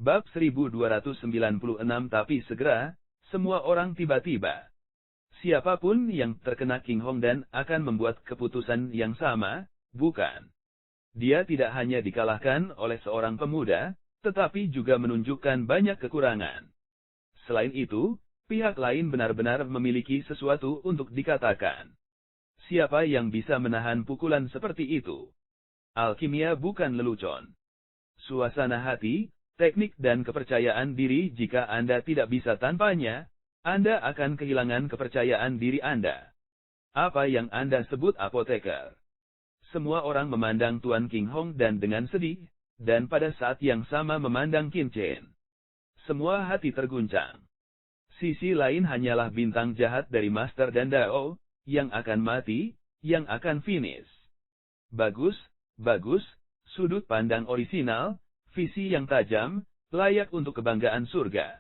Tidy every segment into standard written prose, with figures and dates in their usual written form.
Bab 1296. Tapi segera, semua orang tiba-tiba. Siapapun yang terkena King Hongdan akan membuat keputusan yang sama, bukan? Dia tidak hanya dikalahkan oleh seorang pemuda, tetapi juga menunjukkan banyak kekurangan. Selain itu, pihak lain benar-benar memiliki sesuatu untuk dikatakan. Siapa yang bisa menahan pukulan seperti itu? Alkimia bukan lelucon. Suasana hati, teknik dan kepercayaan diri. Jika Anda tidak bisa tanpanya, Anda akan kehilangan kepercayaan diri Anda. Apa yang Anda sebut apoteker? Semua orang memandang Tuan King Hongdan dengan sedih, dan pada saat yang sama memandang Qin Chen. Semua hati terguncang. Sisi lain hanyalah bintang jahat dari Master dan Dao, yang akan mati, yang akan finish. Bagus, bagus, sudut pandang orisinal, visi yang tajam, layak untuk kebanggaan surga.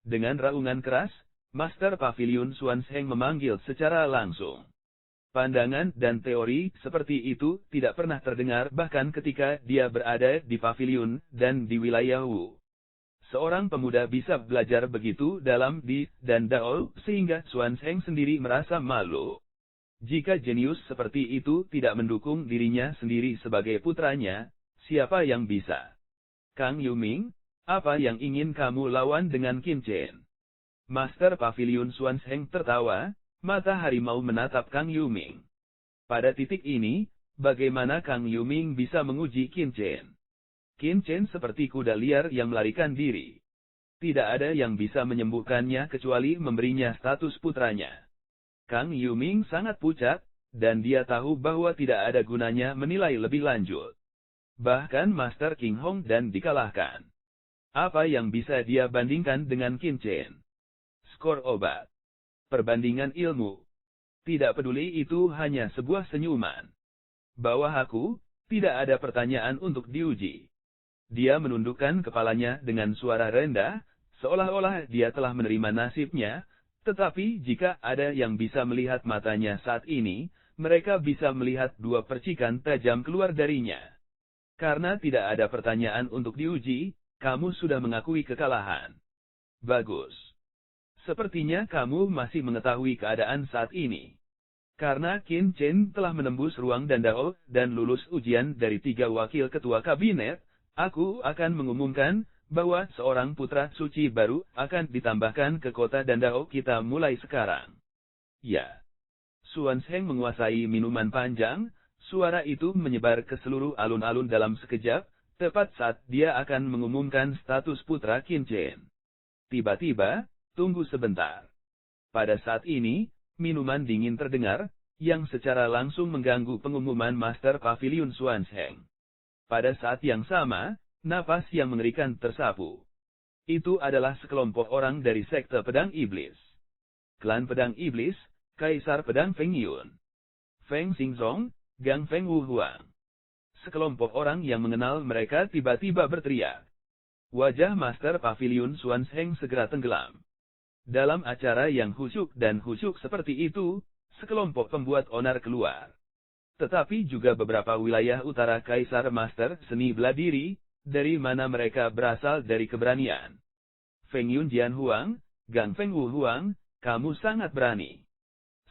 Dengan raungan keras, Master Pavilion Xuanzheng memanggil secara langsung. Pandangan dan teori seperti itu tidak pernah terdengar bahkan ketika dia berada di pavilion dan di wilayah Wu. Seorang pemuda bisa belajar begitu dalam di dan Dao sehingga Xuanzheng sendiri merasa malu. Jika jenius seperti itu tidak mendukung dirinya sendiri sebagai putranya, siapa yang bisa? Kang Yuming, apa yang ingin kamu lawan dengan Qin Chen? Master Pavilion Xuanzheng tertawa, mata harimau menatap Kang Yuming. Pada titik ini, bagaimana Kang Yuming bisa menguji Qin Chen? Qin Chen seperti kuda liar yang melarikan diri. Tidak ada yang bisa menyembuhkannya kecuali memberinya status putranya. Kang Yuming sangat pucat, dan dia tahu bahwa tidak ada gunanya menilai lebih lanjut. Bahkan Master King Hongdan dikalahkan. Apa yang bisa dia bandingkan dengan Qin Chen? Skor obat. Perbandingan ilmu. Tidak peduli itu hanya sebuah senyuman. Bawah aku, tidak ada pertanyaan untuk diuji. Dia menundukkan kepalanya dengan suara rendah, seolah-olah dia telah menerima nasibnya, tetapi jika ada yang bisa melihat matanya saat ini, mereka bisa melihat dua percikan tajam keluar darinya. Karena tidak ada pertanyaan untuk diuji, kamu sudah mengakui kekalahan. Bagus. Sepertinya kamu masih mengetahui keadaan saat ini. Karena Qin Chen telah menembus ruang Dandao dan lulus ujian dari 3 wakil ketua kabinet, aku akan mengumumkan bahwa seorang putra suci baru akan ditambahkan ke kota Dandao kita mulai sekarang. Ya. Xuanzheng menguasai minuman panjang, suara itu menyebar ke seluruh alun-alun dalam sekejap, tepat saat dia akan mengumumkan status putra Qin Chen. Tiba-tiba, tunggu sebentar. Pada saat ini, minuman dingin terdengar, yang secara langsung mengganggu pengumuman Master Pavilion Xuanzheng. Pada saat yang sama, napas yang mengerikan tersapu. Itu adalah sekelompok orang dari sekte pedang iblis. Klan pedang iblis, Kaisar Pedang Feng Yun. Feng Xingzong, Gang Feng Wu Huang. Sekelompok orang yang mengenal mereka tiba-tiba berteriak. Wajah Master Pavilion Xuanzheng segera tenggelam. Dalam acara yang khusyuk dan khusyuk seperti itu, sekelompok pembuat onar keluar. Tetapi juga beberapa wilayah utara Kaisar Master seni bela diri, dari mana mereka berasal dari keberanian. Feng Yun Jian Huang, Gang Feng Wu Huang, kamu sangat berani.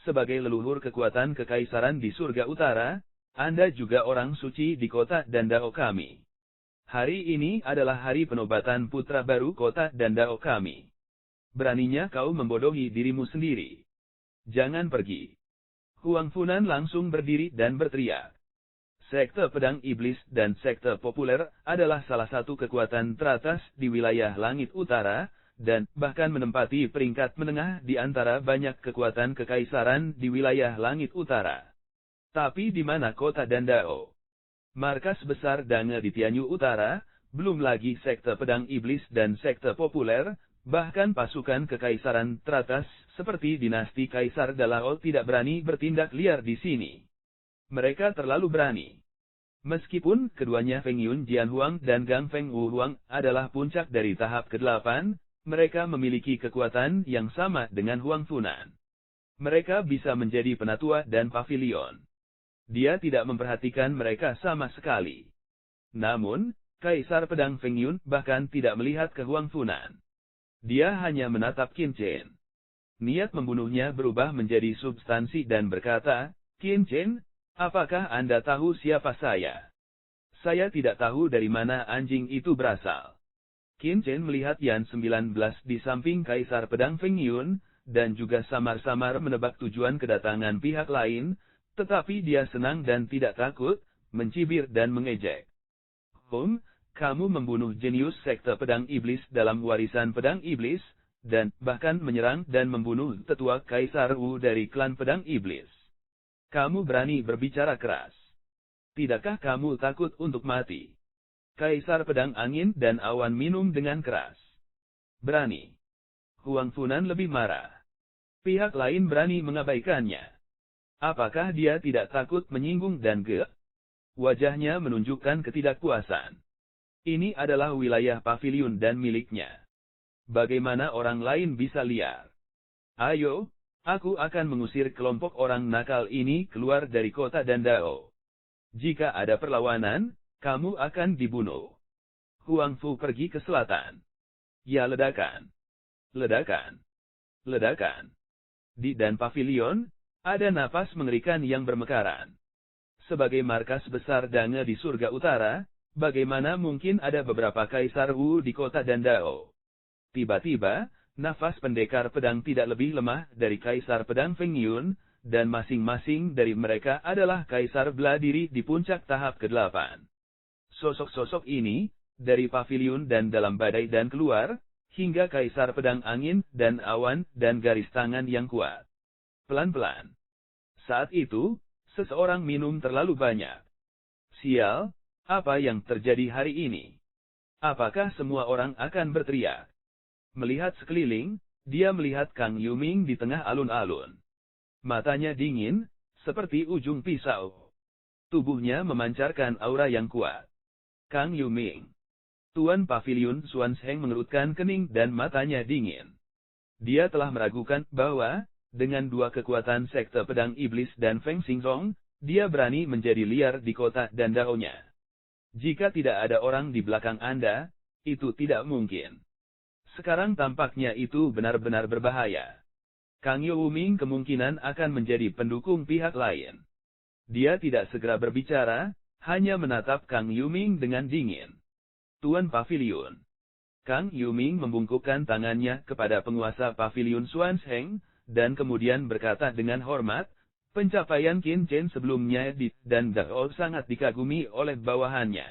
Sebagai leluhur kekuatan kekaisaran di surga utara, Anda juga orang suci di kota Dandao kami. Hari ini adalah hari penobatan putra baru kota Dandao kami. Beraninya kau membodohi dirimu sendiri. Jangan pergi. Huang Funan langsung berdiri dan berteriak. Sekte pedang iblis dan sekte populer adalah salah satu kekuatan teratas di wilayah langit utara, dan bahkan menempati peringkat menengah di antara banyak kekuatan kekaisaran di wilayah langit utara. Tapi di mana kota Dandao? Markas besar Dange di Tianyu Utara, belum lagi sekte pedang iblis dan sekte populer, bahkan pasukan kekaisaran teratas seperti dinasti Kaisar Dalao tidak berani bertindak liar di sini. Mereka terlalu berani. Meskipun keduanya Feng Yun Jian Huang dan Gang Feng Wu Huang adalah puncak dari tahap ke-8, mereka memiliki kekuatan yang sama dengan Huang Funan. Mereka bisa menjadi penatua dan pavilion. Dia tidak memperhatikan mereka sama sekali. Namun, Kaisar Pedang Feng Yun bahkan tidak melihat ke Huang Funan. Dia hanya menatap Qin Chen. Niat membunuhnya berubah menjadi substansi dan berkata, "Qin Chen, apakah Anda tahu siapa saya? Saya tidak tahu dari mana anjing itu berasal." Qin Chen melihat Yan 19 di samping Kaisar Pedang Feng Yun, dan juga samar-samar menebak tujuan kedatangan pihak lain, tetapi dia senang dan tidak takut, mencibir dan mengejek. Kamu membunuh jenius sekte pedang iblis dalam warisan pedang iblis, dan bahkan menyerang dan membunuh tetua Kaisar Wu dari klan pedang iblis. Kamu berani berbicara keras. Tidakkah kamu takut untuk mati? Kaisar Pedang Angin dan Awan minum dengan keras. Berani. Huang Funan lebih marah. Pihak lain berani mengabaikannya. Apakah dia tidak takut menyinggung dan ge? Wajahnya menunjukkan ketidakpuasan. Ini adalah wilayah pavilion dan miliknya. Bagaimana orang lain bisa liar? Ayo, aku akan mengusir kelompok orang nakal ini keluar dari kota Dandao. Jika ada perlawanan, kamu akan dibunuh. Huang Fu pergi ke selatan. Ya, ledakan. Ledakan. Ledakan. Di dan pavilion, ada napas mengerikan yang bermekaran. Sebagai markas besar Dange di surga utara, bagaimana mungkin ada beberapa Kaisar Wu di kota Dandao? Tiba-tiba, nafas pendekar pedang tidak lebih lemah dari Kaisar Pedang Feng Yun, dan masing-masing dari mereka adalah Kaisar bela diri di puncak tahap ke-8. Sosok-sosok ini, dari pavilion dan dalam badai dan keluar, hingga Kaisar Pedang Angin dan Awan dan garis tangan yang kuat. Pelan-pelan. Saat itu, seseorang minum terlalu banyak. Sial, apa yang terjadi hari ini? Apakah semua orang akan berteriak? Melihat sekeliling, dia melihat Kang Yuming di tengah alun-alun. Matanya dingin, seperti ujung pisau. Tubuhnya memancarkan aura yang kuat. Kang Yuming. Tuan Pavilion Xuanzheng mengerutkan kening dan matanya dingin. Dia telah meragukan bahwa, dengan dua kekuatan sekte pedang iblis dan Feng Xingzong, dia berani menjadi liar di kota Dandao-nya. Jika tidak ada orang di belakang Anda, itu tidak mungkin. Sekarang tampaknya itu benar-benar berbahaya. Kang Yuming kemungkinan akan menjadi pendukung pihak lain. Dia tidak segera berbicara, hanya menatap Kang Yuming dengan dingin. Tuan Pavilion. Kang Yuming membungkukkan tangannya kepada penguasa Pavilion Xuanzheng, dan kemudian berkata dengan hormat, pencapaian Qin Chen sebelumnya di Dandao sangat dikagumi oleh bawahannya.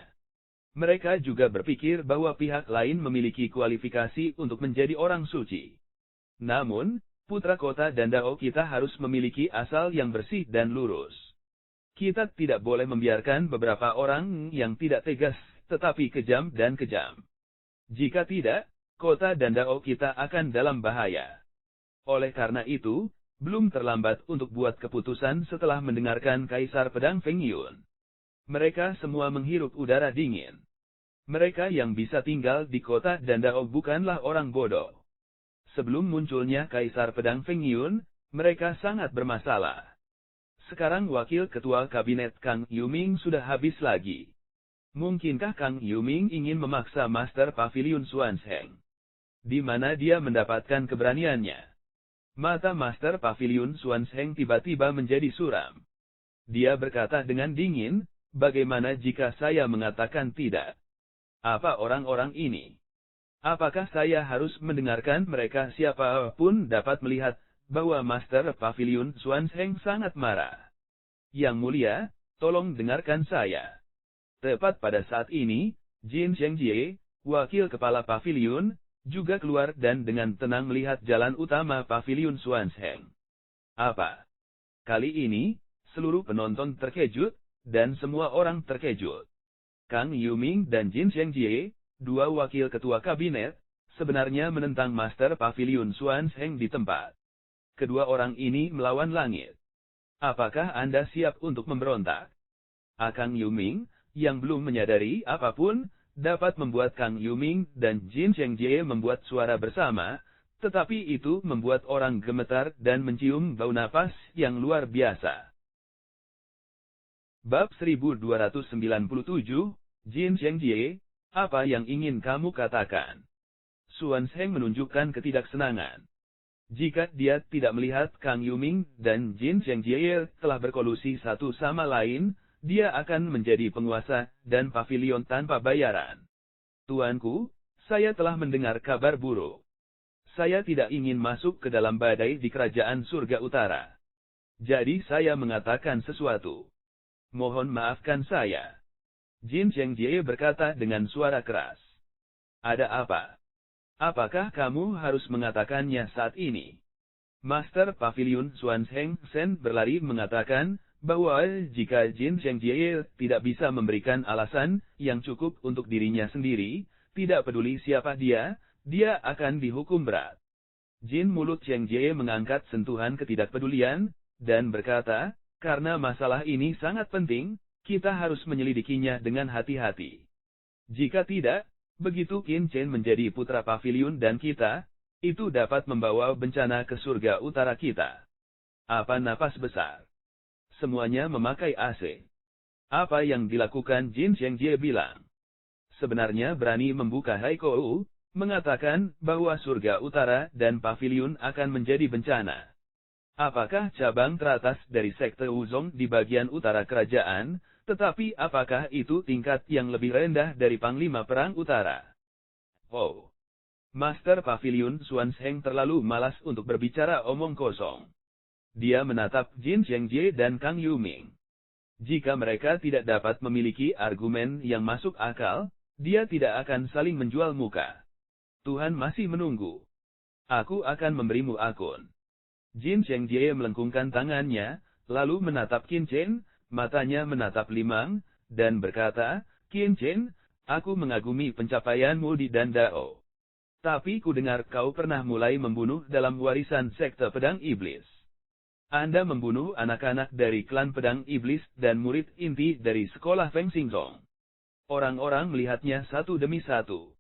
Mereka juga berpikir bahwa pihak lain memiliki kualifikasi untuk menjadi orang suci. Namun, putra kota Dandao kita harus memiliki asal yang bersih dan lurus. Kita tidak boleh membiarkan beberapa orang yang tidak tegas, tetapi kejam dan kejam. Jika tidak, kota Dandao kita akan dalam bahaya. Oleh karena itu, belum terlambat untuk buat keputusan setelah mendengarkan Kaisar Pedang Feng Yun. Mereka semua menghirup udara dingin. Mereka yang bisa tinggal di kota Dandao bukanlah orang bodoh. Sebelum munculnya Kaisar Pedang Feng Yun, mereka sangat bermasalah. Sekarang wakil ketua kabinet Kang Yuming sudah habis lagi. Mungkinkah Kang Yuming ingin memaksa Master Pavilion Xuanzheng? Di mana dia mendapatkan keberaniannya? Mata Master Pavilion Xuanzheng tiba-tiba menjadi suram. Dia berkata dengan dingin, bagaimana jika saya mengatakan tidak? Apa orang-orang ini? Apakah saya harus mendengarkan mereka? Siapapun dapat melihat bahwa Master Pavilion Xuanzheng sangat marah. Yang mulia, tolong dengarkan saya. Tepat pada saat ini, Jin Zhengjie, wakil kepala pavilion, juga keluar dan dengan tenang melihat jalan utama Pavilion Xuanzheng. Apa? Kali ini, seluruh penonton terkejut, dan semua orang terkejut. Kang Yuming dan Jin Zhengjie, dua wakil ketua kabinet, sebenarnya menentang Master Pavilion Xuanzheng di tempat. Kedua orang ini melawan langit. Apakah Anda siap untuk memberontak? Kang Yuming, yang belum menyadari apapun, dapat membuat Kang Yuming dan Jin Zhengjie membuat suara bersama, tetapi itu membuat orang gemetar dan mencium bau napas yang luar biasa. Bab 1297, Jin Zhengjie, Apa yang ingin kamu katakan? Suan Sheng menunjukkan ketidaksenangan. Jika dia tidak melihat Kang Yuming dan Jin Zhengjie telah berkolusi satu sama lain, dia akan menjadi penguasa dan pavilion tanpa bayaran. Tuanku, saya telah mendengar kabar buruk. Saya tidak ingin masuk ke dalam badai di kerajaan surga utara. Jadi saya mengatakan sesuatu. Mohon maafkan saya. Jin Zhengjie berkata dengan suara keras. Ada apa? Apakah kamu harus mengatakannya saat ini? Master Pavilion Suan Sheng Sen berlari mengatakan bahwa jika Jin Zhengjie tidak bisa memberikan alasan yang cukup untuk dirinya sendiri, tidak peduli siapa dia akan dihukum berat. Jin mulut Zhengjie mengangkat sentuhan ketidakpedulian, dan berkata, karena masalah ini sangat penting, kita harus menyelidikinya dengan hati-hati. Jika tidak, begitu Qin Chen menjadi putra pavilion dan kita, itu dapat membawa bencana ke surga utara kita. Apa napas besar? Semuanya memakai AC. Apa yang dilakukan Jin Zhengjie bilang? Sebenarnya berani membuka Haikou, mengatakan bahwa surga utara dan pavilion akan menjadi bencana. Apakah cabang teratas dari sekte Wuzong di bagian utara kerajaan, tetapi apakah itu tingkat yang lebih rendah dari Panglima Perang Utara? Oh. Master Pavilion Suan Sheng terlalu malas untuk berbicara omong kosong. Dia menatap Jin Zhengjie dan Kang Yuming. Jika mereka tidak dapat memiliki argumen yang masuk akal, dia tidak akan saling menjual muka. Tuhan masih menunggu. Aku akan memberimu akun. Jin Zhengjie melengkungkan tangannya, lalu menatap Qin Chen, matanya menatap Limang, dan berkata, Qin Chen, aku mengagumi pencapaianmu di Dandao. Tapi ku dengar kau pernah mulai membunuh dalam warisan sekte pedang iblis. Anda membunuh anak-anak dari klan pedang iblis dan murid inti dari sekolah Feng Xingzong. Orang-orang melihatnya satu demi satu.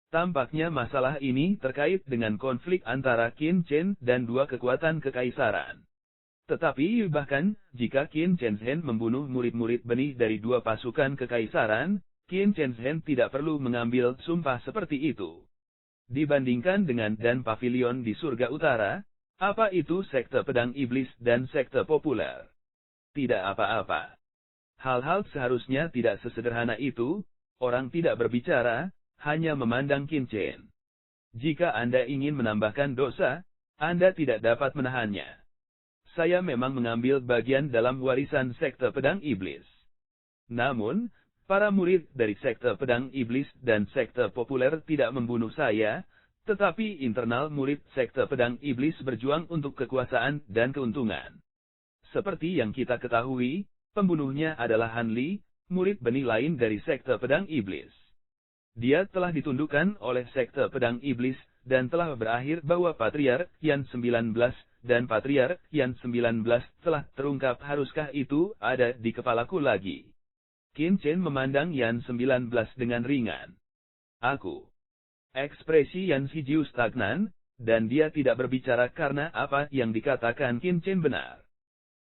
Tampaknya masalah ini terkait dengan konflik antara Qin Chen dan dua kekuatan kekaisaran. Tetapi bahkan, jika Qin Chen membunuh murid-murid benih dari dua pasukan kekaisaran, Qin Chen tidak perlu mengambil sumpah seperti itu. Dibandingkan dengan dan pavilion di surga utara, apa itu sekte pedang iblis dan sekte populer? Tidak apa-apa. Hal-hal seharusnya tidak sesederhana itu, orang tidak berbicara, hanya memandang Qin Chen. Jika Anda ingin menambahkan dosa, Anda tidak dapat menahannya. Saya memang mengambil bagian dalam warisan sekte pedang iblis. Namun, para murid dari sekte pedang iblis dan sekte populer tidak membunuh saya, tetapi internal murid sekte pedang iblis berjuang untuk kekuasaan dan keuntungan. Seperti yang kita ketahui, pembunuhnya adalah Han Li, murid benih lain dari sekte pedang iblis. Dia telah ditundukkan oleh sekte pedang iblis, dan telah berakhir bahwa Patriark Yan 19 dan Patriark Yan 19 telah terungkap. Haruskah itu ada di kepalaku lagi? Qin Chen memandang Yan 19 dengan ringan. Aku. Ekspresi Yan Shijiu stagnan, dan dia tidak berbicara karena apa yang dikatakan Qin Chen benar.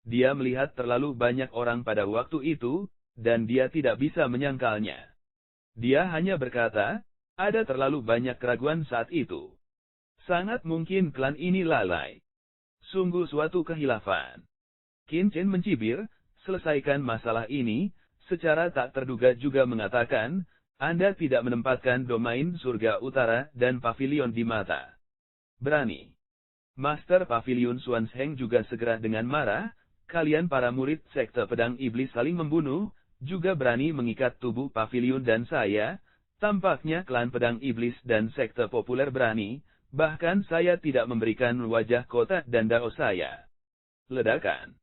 Dia melihat terlalu banyak orang pada waktu itu, dan dia tidak bisa menyangkalnya. Dia hanya berkata, ada terlalu banyak keraguan saat itu. Sangat mungkin klan ini lalai. Sungguh suatu kehilafan. Qin Chen mencibir, selesaikan masalah ini. Secara tak terduga juga mengatakan, Anda tidak menempatkan domain surga utara dan pavilion di mata. Berani. Master Pavilion Suan Sheng juga segera dengan marah, kalian para murid sekte pedang iblis saling membunuh, juga berani mengikat tubuh pavilion dan saya, tampaknya klan pedang iblis dan sekte populer berani, bahkan saya tidak memberikan wajah kota dan dao saya. Ledakan.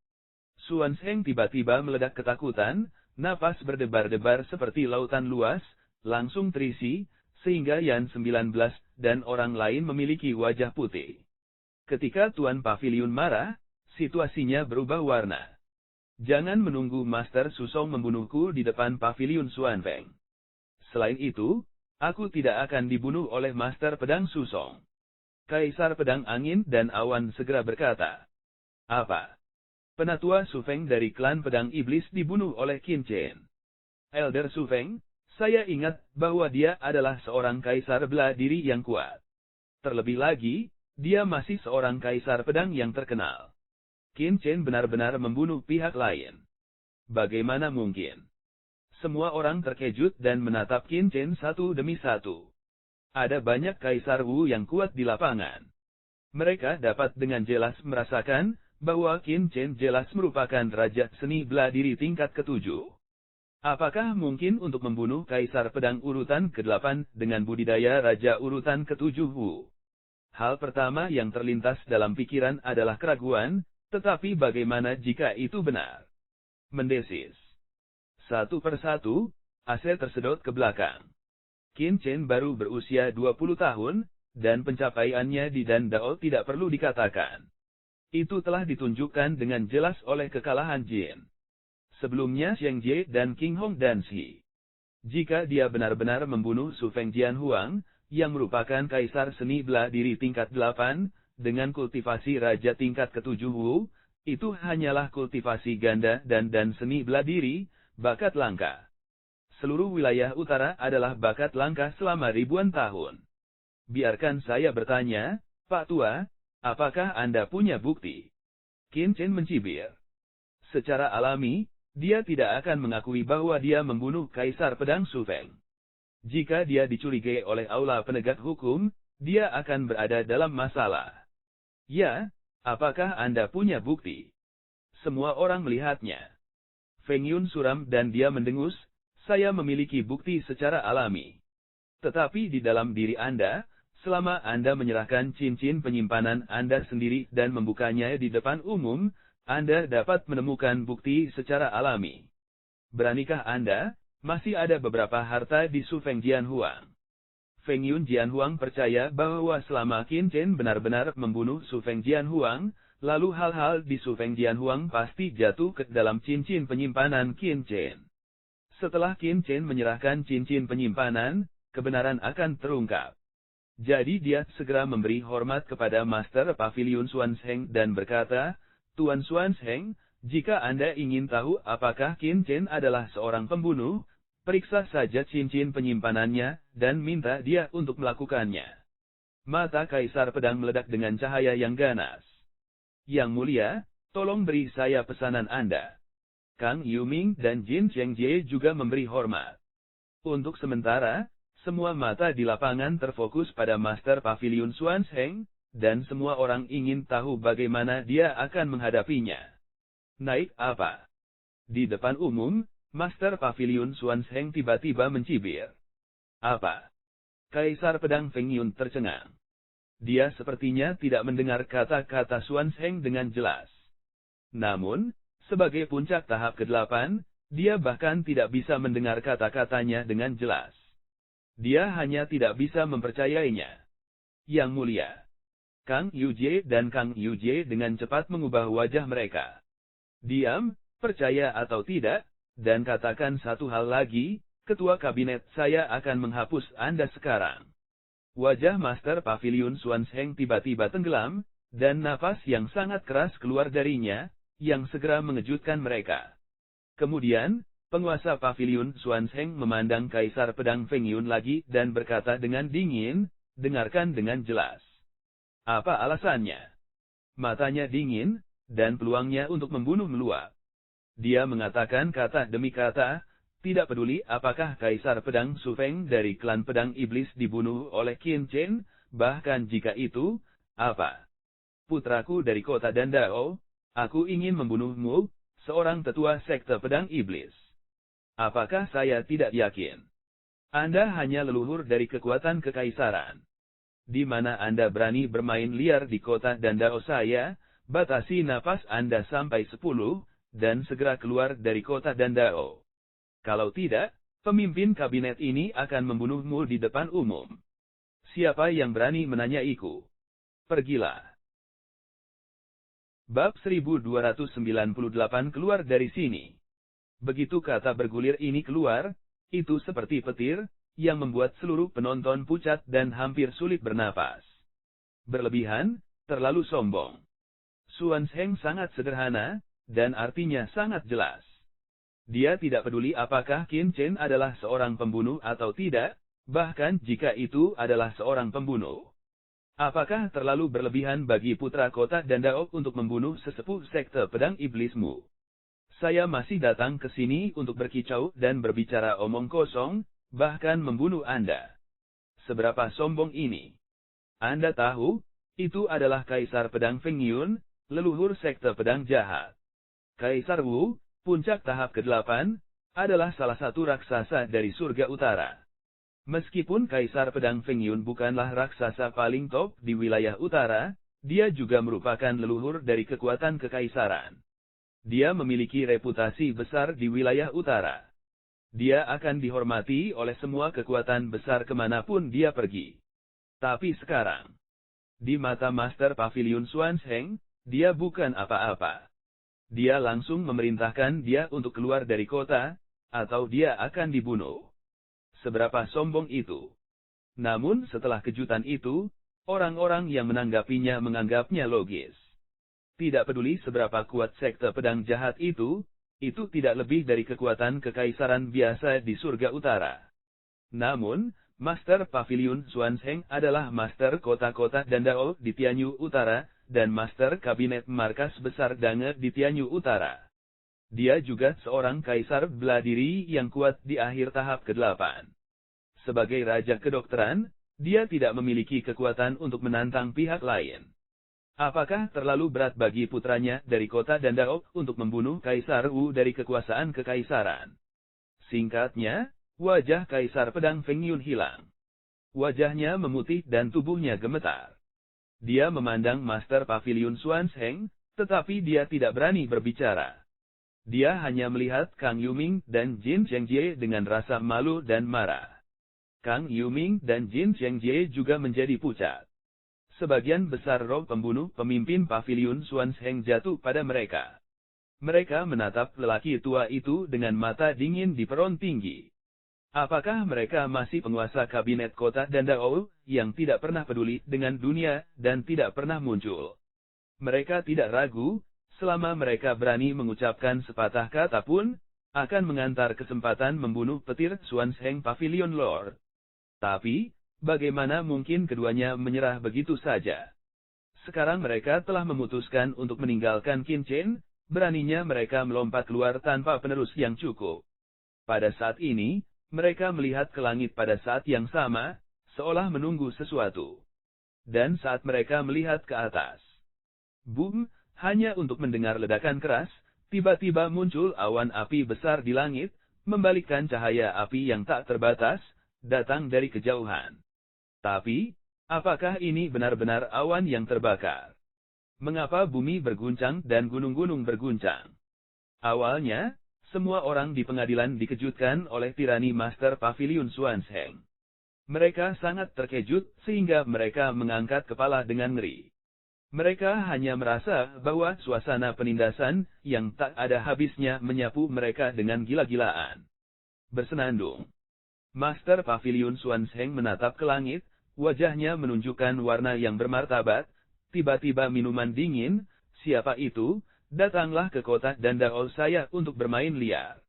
Suan Sheng tiba-tiba meledak ketakutan, napas berdebar-debar seperti lautan luas, langsung terisi, sehingga Yan 19 dan orang lain memiliki wajah putih. Ketika Tuan Pavilion marah, situasinya berubah warna. Jangan menunggu Master Susong membunuhku di depan Pavilion Suan Feng. Selain itu, aku tidak akan dibunuh oleh Master Pedang Susong. Kaisar Pedang Angin dan Awan segera berkata. Apa? Penatua Su Feng dari klan pedang iblis dibunuh oleh Qin Chen. Elder Su Feng, Saya ingat bahwa dia adalah seorang kaisar bela diri yang kuat. Terlebih lagi, dia masih seorang kaisar pedang yang terkenal. Qin Chen benar-benar membunuh pihak lain. Bagaimana mungkin? Semua orang terkejut dan menatap Qin Chen satu demi satu. Ada banyak kaisar Wu yang kuat di lapangan. Mereka dapat dengan jelas merasakan bahwa Qin Chen jelas merupakan raja seni bela diri tingkat ketujuh. Apakah mungkin untuk membunuh kaisar pedang urutan ke-8 dengan budidaya raja urutan ke-7 Wu? Hal pertama yang terlintas dalam pikiran adalah keraguan, tetapi bagaimana jika itu benar? Mendesis. Satu persatu, Ace tersedot ke belakang. Qin Chen baru berusia 20 tahun, dan pencapaiannya di Dandao tidak perlu dikatakan. Itu telah ditunjukkan dengan jelas oleh kekalahan Jin. Sebelumnya Xiang Jie dan King Hong dan Shi. Jika dia benar-benar membunuh Su Fengjian Huang, yang merupakan kaisar seni bela diri tingkat 8, dengan kultivasi raja tingkat ke-7 Wu, itu hanyalah kultivasi ganda dan seni bela diri, bakat langka. Seluruh wilayah utara adalah bakat langka selama ribuan tahun. Biarkan saya bertanya, Pak Tua, apakah Anda punya bukti? Qin Chen mencibir. Secara alami, dia tidak akan mengakui bahwa dia membunuh Kaisar Pedang Su Feng. Jika dia dicurigai oleh aula penegak hukum, dia akan berada dalam masalah. Ya, apakah Anda punya bukti? Semua orang melihatnya. Feng Yun suram dan dia mendengus, saya memiliki bukti secara alami. Tetapi di dalam diri Anda, selama Anda menyerahkan cincin penyimpanan Anda sendiri dan membukanya di depan umum, Anda dapat menemukan bukti secara alami. Beranikah Anda? Masih ada beberapa harta di Su Fengjian Huang. Feng Yun Jian Huang percaya bahwa selama Qin Chen benar-benar membunuh Su Fengjian Huang, lalu hal-hal di Su Fengjian Huang pasti jatuh ke dalam cincin penyimpanan Qin Chen. Setelah Qin Chen menyerahkan cincin penyimpanan, kebenaran akan terungkap. Jadi dia segera memberi hormat kepada Master Pavilion Xuanzheng dan berkata, Tuan Xuanzheng, jika Anda ingin tahu apakah Qin Chen adalah seorang pembunuh, periksa saja cincin penyimpanannya, dan minta dia untuk melakukannya. Mata Kaisar Pedang meledak dengan cahaya yang ganas. Yang mulia, tolong beri saya pesanan Anda. Kang Yuming dan Jin Chengjie juga memberi hormat. Untuk sementara, semua mata di lapangan terfokus pada Master Pavilion Xuanzheng, dan semua orang ingin tahu bagaimana dia akan menghadapinya. Naik apa? Di depan umum, Master Pavilion Xuanzheng tiba-tiba mencibir. Apa? Kaisar Pedang Feng Yun tercengang. Dia sepertinya tidak mendengar kata-kata Xuanzheng dengan jelas. Namun, sebagai puncak tahap ke-8, dia bahkan tidak bisa mendengar kata-katanya dengan jelas. Dia hanya tidak bisa mempercayainya. Yang mulia. Kang Yujie dan Kang Yujie dengan cepat mengubah wajah mereka. Diam, percaya atau tidak, dan katakan satu hal lagi, Ketua Kabinet saya akan menghapus Anda sekarang. Wajah Master Pavilion Xuanzheng tiba-tiba tenggelam, dan nafas yang sangat keras keluar darinya, yang segera mengejutkan mereka. Kemudian, penguasa Pavilion Xuanzheng memandang Kaisar Pedang Feng Yun lagi dan berkata dengan dingin, dengarkan dengan jelas. Apa alasannya? Matanya dingin, dan peluangnya untuk membunuh meluap. Dia mengatakan kata demi kata, tidak peduli apakah Kaisar Pedang Su Feng dari klan Pedang Iblis dibunuh oleh Qin Chen, bahkan jika itu, apa? Putraku dari kota Dandao, aku ingin membunuhmu, seorang tetua sekte Pedang Iblis. Apakah saya tidak yakin? Anda hanya leluhur dari kekuatan kekaisaran. Di mana Anda berani bermain liar di kota Dandao saya, batasi napas Anda sampai 10, dan segera keluar dari kota Dandao. Kalau tidak, pemimpin kabinet ini akan membunuhmu di depan umum. Siapa yang berani menanyaiku? Pergilah. Bab 1298 keluar dari sini. Begitu kata bergulir ini keluar, itu seperti petir, yang membuat seluruh penonton pucat dan hampir sulit bernapas. Berlebihan, terlalu sombong. Xuanzheng sangat sederhana, dan artinya sangat jelas. Dia tidak peduli apakah Qin Chen adalah seorang pembunuh atau tidak, bahkan jika itu adalah seorang pembunuh. Apakah terlalu berlebihan bagi putra kota dan Daok untuk membunuh sesepuh sekte pedang iblismu? Saya masih datang ke sini untuk berkicau dan berbicara omong kosong, bahkan membunuh Anda. Seberapa sombong ini? Anda tahu, itu adalah Kaisar Pedang Feng Yun, leluhur sekte pedang jahat. Kaisar Wu, puncak tahap ke-8, adalah salah satu raksasa dari surga utara. Meskipun Kaisar Pedang Feng Yun bukanlah raksasa paling top di wilayah utara, dia juga merupakan leluhur dari kekuatan kekaisaran. Dia memiliki reputasi besar di wilayah utara. Dia akan dihormati oleh semua kekuatan besar kemanapun dia pergi. Tapi sekarang, di mata Master Pavilion Xuanzheng, dia bukan apa-apa. Dia langsung memerintahkan dia untuk keluar dari kota, atau dia akan dibunuh. Seberapa sombong itu? Namun setelah kejutan itu, orang-orang yang menanggapinya menganggapnya logis. Tidak peduli seberapa kuat sekte pedang jahat itu tidak lebih dari kekuatan kekaisaran biasa di surga utara. Namun, Master Pavilion Xuanzheng adalah Master kota-kota dan Dao di Tianyu Utara, dan Master Kabinet Markas Besar Dange di Tianyu Utara. Dia juga seorang kaisar bela diri yang kuat di akhir tahap ke-8. Sebagai Raja Kedokteran, dia tidak memiliki kekuatan untuk menantang pihak lain. Apakah terlalu berat bagi putranya dari kota dan Daok untuk membunuh Kaisar Wu dari kekuasaan kekaisaran? Singkatnya, wajah Kaisar Pedang Feng Yun hilang. Wajahnya memutih dan tubuhnya gemetar. Dia memandang Master Pavilion Xuanzheng, tetapi dia tidak berani berbicara. Dia hanya melihat Kang Yuming dan Jin Zhengjie dengan rasa malu dan marah. Kang Yuming dan Jin Zhengjie juga menjadi pucat. Sebagian besar roh pembunuh pemimpin Pavilion Xuanzheng jatuh pada mereka. Mereka menatap lelaki tua itu dengan mata dingin di peron tinggi. Apakah mereka masih penguasa kabinet kota dan Dao, yang tidak pernah peduli dengan dunia, dan tidak pernah muncul? Mereka tidak ragu, selama mereka berani mengucapkan sepatah kata pun, akan mengantar kesempatan membunuh petir Xuanzheng Pavilion Lord. Tapi, bagaimana mungkin keduanya menyerah begitu saja? Sekarang mereka telah memutuskan untuk meninggalkan Qin Chen, beraninya mereka melompat keluar tanpa penerus yang cukup. Pada saat ini, mereka melihat ke langit pada saat yang sama, seolah menunggu sesuatu. Dan saat mereka melihat ke atas, boom, hanya untuk mendengar ledakan keras, tiba-tiba muncul awan api besar di langit, membalikkan cahaya api yang tak terbatas, datang dari kejauhan. Tapi, apakah ini benar-benar awan yang terbakar? Mengapa bumi berguncang dan gunung-gunung berguncang? Awalnya, semua orang di pengadilan dikejutkan oleh tirani Master Pavilion Xuanzheng. Mereka sangat terkejut sehingga mereka mengangkat kepala dengan ngeri. Mereka hanya merasa bahwa suasana penindasan yang tak ada habisnya menyapu mereka dengan gila-gilaan. Bersenandung. Master Pavilion Xuanzheng menatap ke langit, wajahnya menunjukkan warna yang bermartabat. Tiba-tiba minuman dingin, siapa itu? Datanglah ke kota dan Dao saya untuk bermain liar.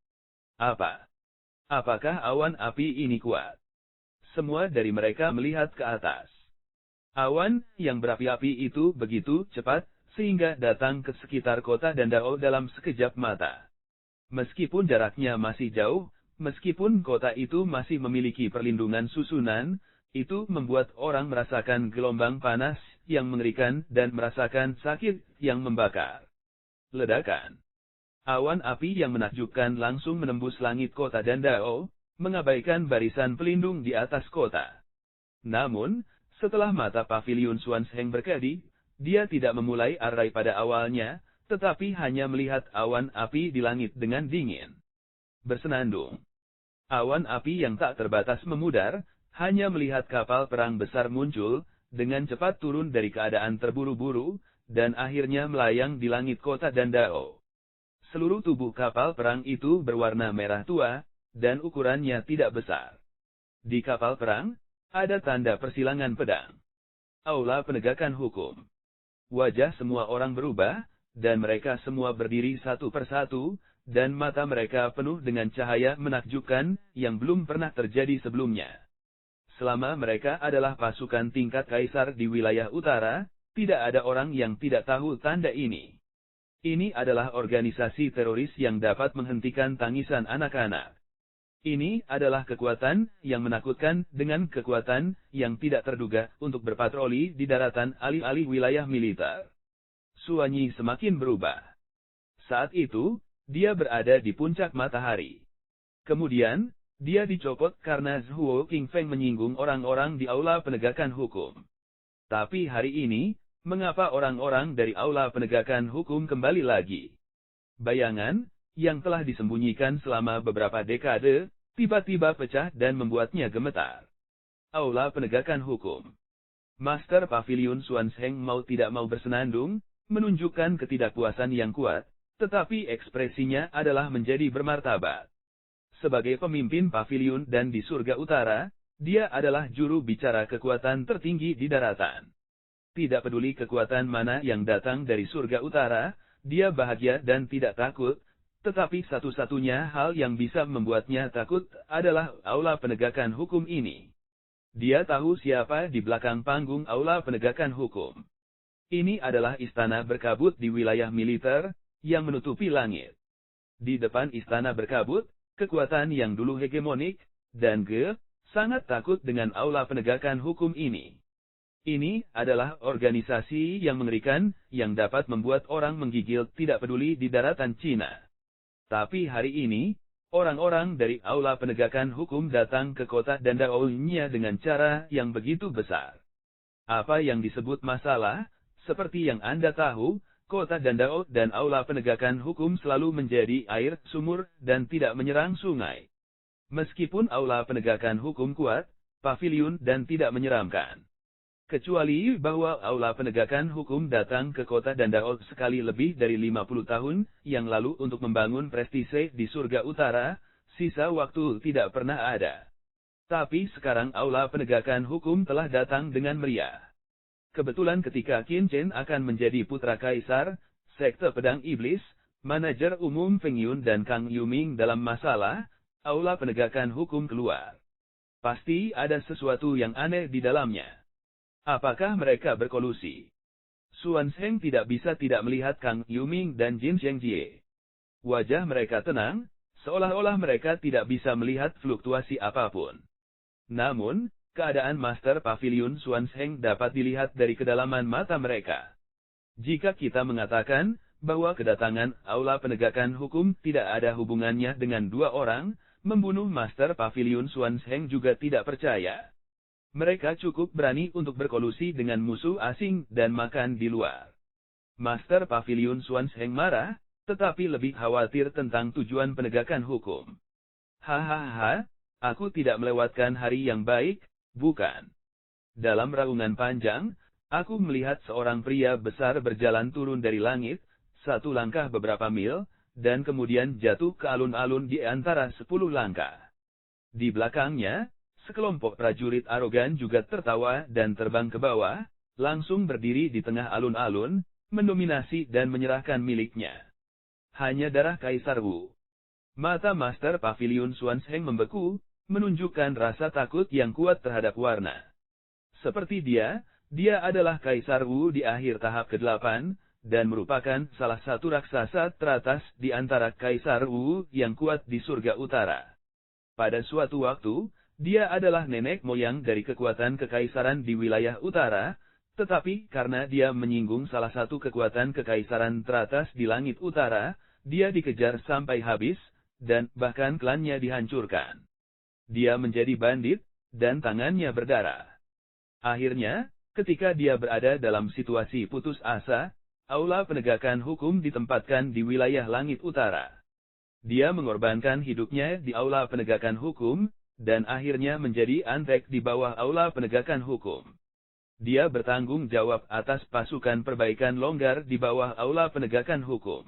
Apa? Apakah awan api ini kuat? Semua dari mereka melihat ke atas. Awan yang berapi-api itu begitu cepat, sehingga datang ke sekitar kota dan Dao dalam sekejap mata. Meskipun jaraknya masih jauh, meskipun kota itu masih memiliki perlindungan susunan, itu membuat orang merasakan gelombang panas yang mengerikan dan merasakan sakit yang membakar. Ledakan. Awan api yang menakjubkan langsung menembus langit kota dan Dao, mengabaikan barisan pelindung di atas kota. Namun, setelah mata Pavilion Xuanzheng berkedip, dia tidak memulai arai pada awalnya, tetapi hanya melihat awan api di langit dengan dingin. Bersenandung. Awan api yang tak terbatas memudar, hanya melihat kapal perang besar muncul, dengan cepat turun dari keadaan terburu-buru, dan akhirnya melayang di langit kota dan Dao. Seluruh tubuh kapal perang itu berwarna merah tua, dan ukurannya tidak besar. Di kapal perang, ada tanda persilangan pedang. Aula penegakan hukum. Wajah semua orang berubah, dan mereka semua berdiri satu persatu, dan mata mereka penuh dengan cahaya menakjubkan yang belum pernah terjadi sebelumnya. Selama mereka adalah pasukan tingkat kaisar di wilayah utara, tidak ada orang yang tidak tahu tanda ini. Ini adalah organisasi teroris yang dapat menghentikan tangisan anak-anak. Ini adalah kekuatan yang menakutkan dengan kekuatan yang tidak terduga untuk berpatroli di daratan alih-alih wilayah militer. Suanyi semakin berubah. Saat itu, dia berada di puncak matahari. Kemudian, dia dicopot karena Zhuo Qingfeng menyinggung orang-orang di aula penegakan hukum. Tapi hari ini, mengapa orang-orang dari aula penegakan hukum kembali lagi? Bayangan, yang telah disembunyikan selama beberapa dekade, tiba-tiba pecah dan membuatnya gemetar. Aula penegakan hukum. Master Pavilion Xuanzheng mau tidak mau bersenandung, menunjukkan ketidakpuasan yang kuat, tetapi ekspresinya adalah menjadi bermartabat. Sebagai pemimpin pavilion dan di surga utara, dia adalah juru bicara kekuatan tertinggi di daratan. Tidak peduli kekuatan mana yang datang dari surga utara, dia bahagia dan tidak takut, tetapi satu-satunya hal yang bisa membuatnya takut adalah aula penegakan hukum ini. Dia tahu siapa di belakang panggung aula penegakan hukum. Ini adalah istana berkabut di wilayah militer, yang menutupi langit. Di depan istana berkabut, kekuatan yang dulu hegemonik, dan sangat takut dengan aula penegakan hukum ini. Ini adalah organisasi yang mengerikan, yang dapat membuat orang menggigil tidak peduli di daratan Cina. Tapi hari ini, orang-orang dari aula penegakan hukum datang ke kota Dandaonya dengan cara yang begitu besar. Apa yang disebut masalah? Seperti yang Anda tahu, kota Dandao dan aula penegakan hukum selalu menjadi air, sumur, dan tidak menyerang sungai. Meskipun aula penegakan hukum kuat, pavilion dan tidak menyeramkan. Kecuali bahwa aula penegakan hukum datang ke kota Dandao sekali lebih dari 50 tahun yang lalu untuk membangun prestise di surga utara, sisa waktu tidak pernah ada. Tapi sekarang aula penegakan hukum telah datang dengan meriah. Kebetulan ketika Qin Chen akan menjadi putra kaisar, Sekte Pedang Iblis, manajer umum Feng Yun dan Kang Yuming dalam masalah, aula penegakan hukum keluar. Pasti ada sesuatu yang aneh di dalamnya. Apakah mereka berkolusi? Xuanzheng tidak bisa tidak melihat Kang Yuming dan Jin Zhengjie. Wajah mereka tenang, seolah-olah mereka tidak bisa melihat fluktuasi apapun. Namun, keadaan Master Pavilion Xuanzheng dapat dilihat dari kedalaman mata mereka. Jika kita mengatakan bahwa kedatangan aula penegakan hukum tidak ada hubungannya dengan dua orang, membunuh Master Pavilion Xuanzheng juga tidak percaya. Mereka cukup berani untuk berkolusi dengan musuh asing dan makan di luar. Master Pavilion Xuanzheng marah, tetapi lebih khawatir tentang tujuan penegakan hukum. Hahaha, aku tidak melewatkan hari yang baik, bukan. Dalam raungan panjang, aku melihat seorang pria besar berjalan turun dari langit, satu langkah beberapa mil, dan kemudian jatuh ke alun-alun di antara 10 langkah. Di belakangnya, sekelompok prajurit arogan juga tertawa dan terbang ke bawah, langsung berdiri di tengah alun-alun, mendominasi dan menyerahkan miliknya. Hanya darah Kaisar Wu. Mata Master Pavilion Xuanzheng membeku, menunjukkan rasa takut yang kuat terhadap warna. Seperti dia adalah Kaisar Wu di akhir tahap ke-8, dan merupakan salah satu raksasa teratas di antara Kaisar Wu yang kuat di surga utara. Pada suatu waktu, dia adalah nenek moyang dari kekuatan kekaisaran di wilayah utara, tetapi karena dia menyinggung salah satu kekuatan kekaisaran teratas di langit utara, dia dikejar sampai habis, dan bahkan klannya dihancurkan. Dia menjadi bandit, dan tangannya berdarah. Akhirnya, ketika dia berada dalam situasi putus asa, aula penegakan hukum ditempatkan di wilayah langit utara. Dia mengorbankan hidupnya di aula penegakan hukum, dan akhirnya menjadi antek di bawah aula penegakan hukum. Dia bertanggung jawab atas pasukan perbaikan longgar di bawah aula penegakan hukum.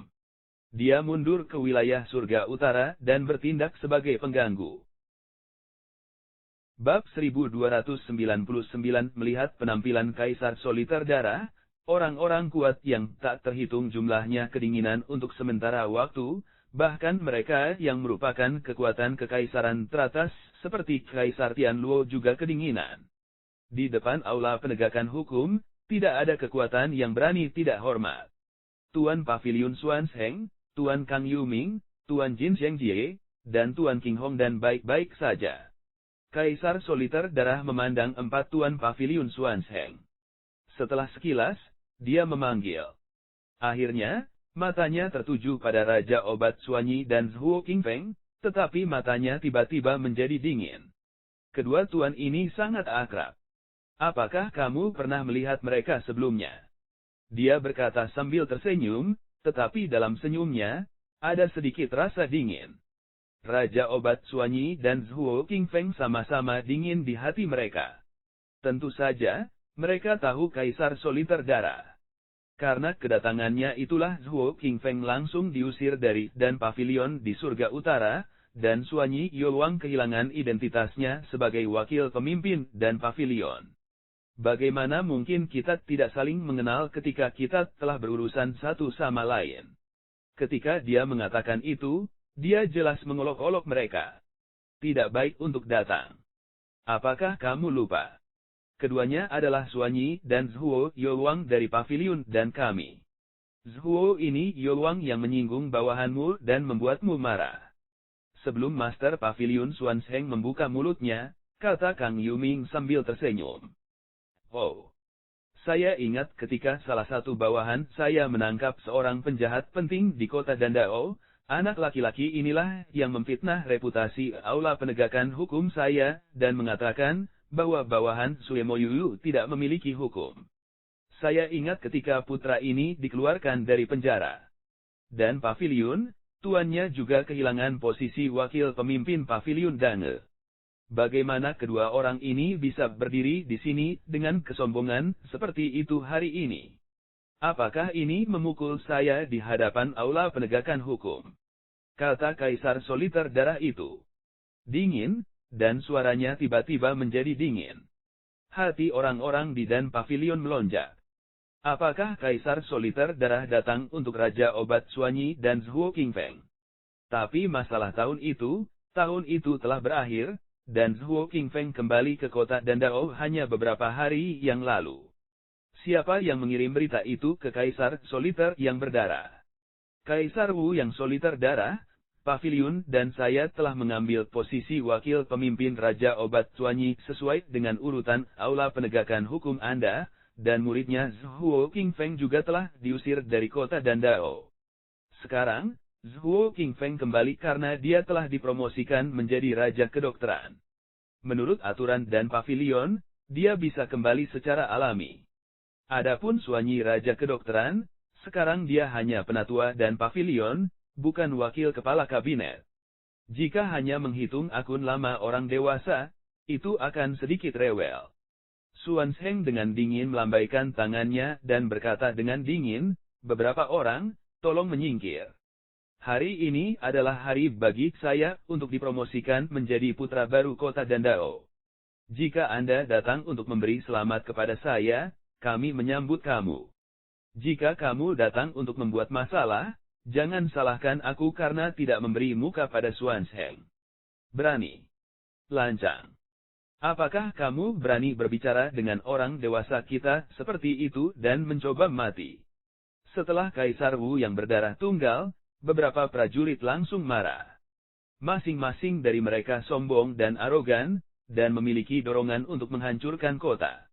Dia mundur ke wilayah surga utara dan bertindak sebagai pengganggu. Bab 1299 melihat penampilan Kaisar Soliter Darah, orang-orang kuat yang tak terhitung jumlahnya kedinginan untuk sementara waktu, Bahkan mereka yang merupakan kekuatan kekaisaran teratas seperti Kaisar Tianluo juga kedinginan. Di depan aula penegakan hukum, tidak ada kekuatan yang berani tidak hormat. Tuan Paviliun Xuanzheng, Tuan Kang Yuming, Tuan Jin Zhengjie, dan Tuan King Hongdan baik-baik saja. Kaisar Soliter Darah memandang 4 Tuan Paviliun Xuanzheng. Setelah sekilas, dia memanggil. Akhirnya, matanya tertuju pada Raja Obat Suanyi dan Zhuo Qingfeng, tetapi matanya tiba-tiba menjadi dingin. Kedua tuan ini sangat akrab. Apakah kamu pernah melihat mereka sebelumnya? Dia berkata sambil tersenyum, tetapi dalam senyumnya, ada sedikit rasa dingin. Raja Obat Suanyi dan Zhuo Qingfeng sama-sama dingin di hati mereka. Tentu saja, mereka tahu Kaisar Soliter Darah. Karena kedatangannya itulah Zhuo Qingfeng langsung diusir dari dan pavilion di surga utara, dan Suanyi Yoluang kehilangan identitasnya sebagai wakil pemimpin dan pavilion. Bagaimana mungkin kita tidak saling mengenal ketika kita telah berurusan satu sama lain? Ketika dia mengatakan itu, dia jelas mengolok-olok mereka. Tidak baik untuk datang. Apakah kamu lupa? Keduanya adalah Suanyi dan Zhuo Yoluang dari pavilion dan kami. Zhuo ini Yoluang yang menyinggung bawahanmu dan membuatmu marah. Sebelum Master Pavilion Xuanzheng membuka mulutnya, kata Kang Yuming sambil tersenyum. Oh, saya ingat ketika salah satu bawahan saya menangkap seorang penjahat penting di kota Dandao, anak laki-laki inilah yang memfitnah reputasi aula penegakan hukum saya dan mengatakan bahwa bawahan Suemoyu tidak memiliki hukum. Saya ingat ketika putra ini dikeluarkan dari penjara. Dan pavilion, tuannya juga kehilangan posisi wakil pemimpin pavilion Dange. Bagaimana kedua orang ini bisa berdiri di sini dengan kesombongan seperti itu hari ini? Apakah ini memukul saya di hadapan aula penegakan hukum? Kata Kaisar Soliter Darah itu. Dingin, dan suaranya tiba-tiba menjadi dingin. Hati orang-orang di dan pavilion melonjak. Apakah Kaisar Soliter Darah datang untuk Raja Obat Suanyi dan Zhuo Qingfeng? Tapi masalah tahun itu telah berakhir, dan Zhuo Qingfeng kembali ke kota Dandao hanya beberapa hari yang lalu. Siapa yang mengirim berita itu ke Kaisar Soliter yang berdarah? Kaisar Wu yang Soliter Darah, Pavilion dan saya telah mengambil posisi wakil pemimpin Raja Obat Suanyi sesuai dengan urutan aula penegakan hukum Anda, dan muridnya Zhuo Qingfeng juga telah diusir dari kota Dandao. Sekarang, Zhuo Qingfeng kembali karena dia telah dipromosikan menjadi Raja Kedokteran. Menurut aturan dan Pavilion, dia bisa kembali secara alami. Adapun Suanyi Raja Kedokteran, sekarang dia hanya penatua dan Pavilion, bukan wakil kepala kabinet. Jika hanya menghitung akun lama orang dewasa, itu akan sedikit rewel. Xuanzheng dengan dingin melambaikan tangannya dan berkata dengan dingin, beberapa orang, tolong menyingkir. Hari ini adalah hari bagi saya untuk dipromosikan menjadi putra baru kota Dandao. Jika Anda datang untuk memberi selamat kepada saya, kami menyambut kamu. Jika kamu datang untuk membuat masalah, jangan salahkan aku karena tidak memberi muka pada Xuanzheng. Berani. Lancang. Apakah kamu berani berbicara dengan orang dewasa kita seperti itu dan mencoba mati? Setelah Kaisar Wu yang berdarah tunggal, beberapa prajurit langsung marah. Masing-masing dari mereka sombong dan arogan, dan memiliki dorongan untuk menghancurkan kota.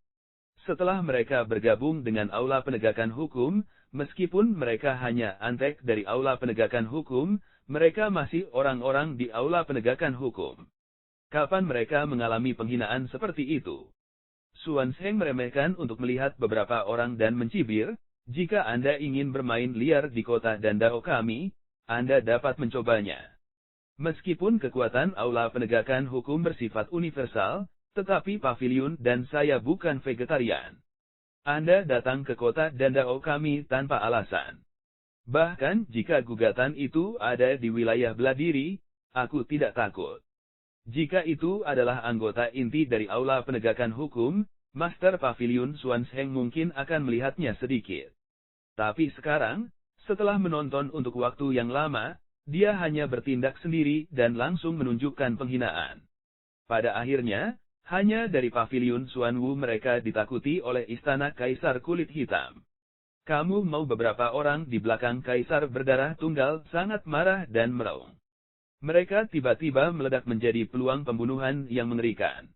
Setelah mereka bergabung dengan aula penegakan hukum, meskipun mereka hanya antek dari aula penegakan hukum, mereka masih orang-orang di aula penegakan hukum. Kapan mereka mengalami penghinaan seperti itu? Xuanzheng meremehkan untuk melihat beberapa orang dan mencibir, jika Anda ingin bermain liar di kota Dandao kami, Anda dapat mencobanya. Meskipun kekuatan aula penegakan hukum bersifat universal, tetapi Pavilion dan saya bukan vegetarian. Anda datang ke kota Dandao kami tanpa alasan. Bahkan jika gugatan itu ada di wilayah Bladiri, aku tidak takut. Jika itu adalah anggota inti dari aula penegakan hukum, Master Pavilion Xuanzheng mungkin akan melihatnya sedikit. Tapi sekarang, setelah menonton untuk waktu yang lama, dia hanya bertindak sendiri dan langsung menunjukkan penghinaan. Pada akhirnya, hanya dari paviliun Xuanwu mereka ditakuti oleh istana Kaisar Kulit Hitam. Kamu mau beberapa orang di belakang Kaisar Berdarah Tunggal sangat marah dan meraung. Mereka tiba-tiba meledak menjadi peluang pembunuhan yang mengerikan.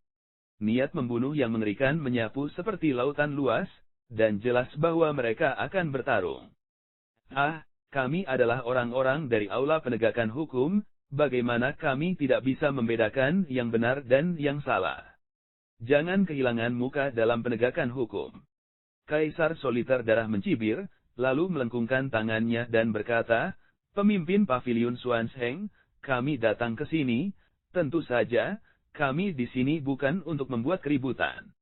Niat membunuh yang mengerikan menyapu seperti lautan luas, dan jelas bahwa mereka akan bertarung. Kami adalah orang-orang dari Aula Penegakan Hukum, bagaimana kami tidak bisa membedakan yang benar dan yang salah? Jangan kehilangan muka dalam penegakan hukum. Kaisar Soliter Darah mencibir, lalu melengkungkan tangannya dan berkata, pemimpin paviliun Xuanzheng, kami datang ke sini, tentu saja, kami di sini bukan untuk membuat keributan.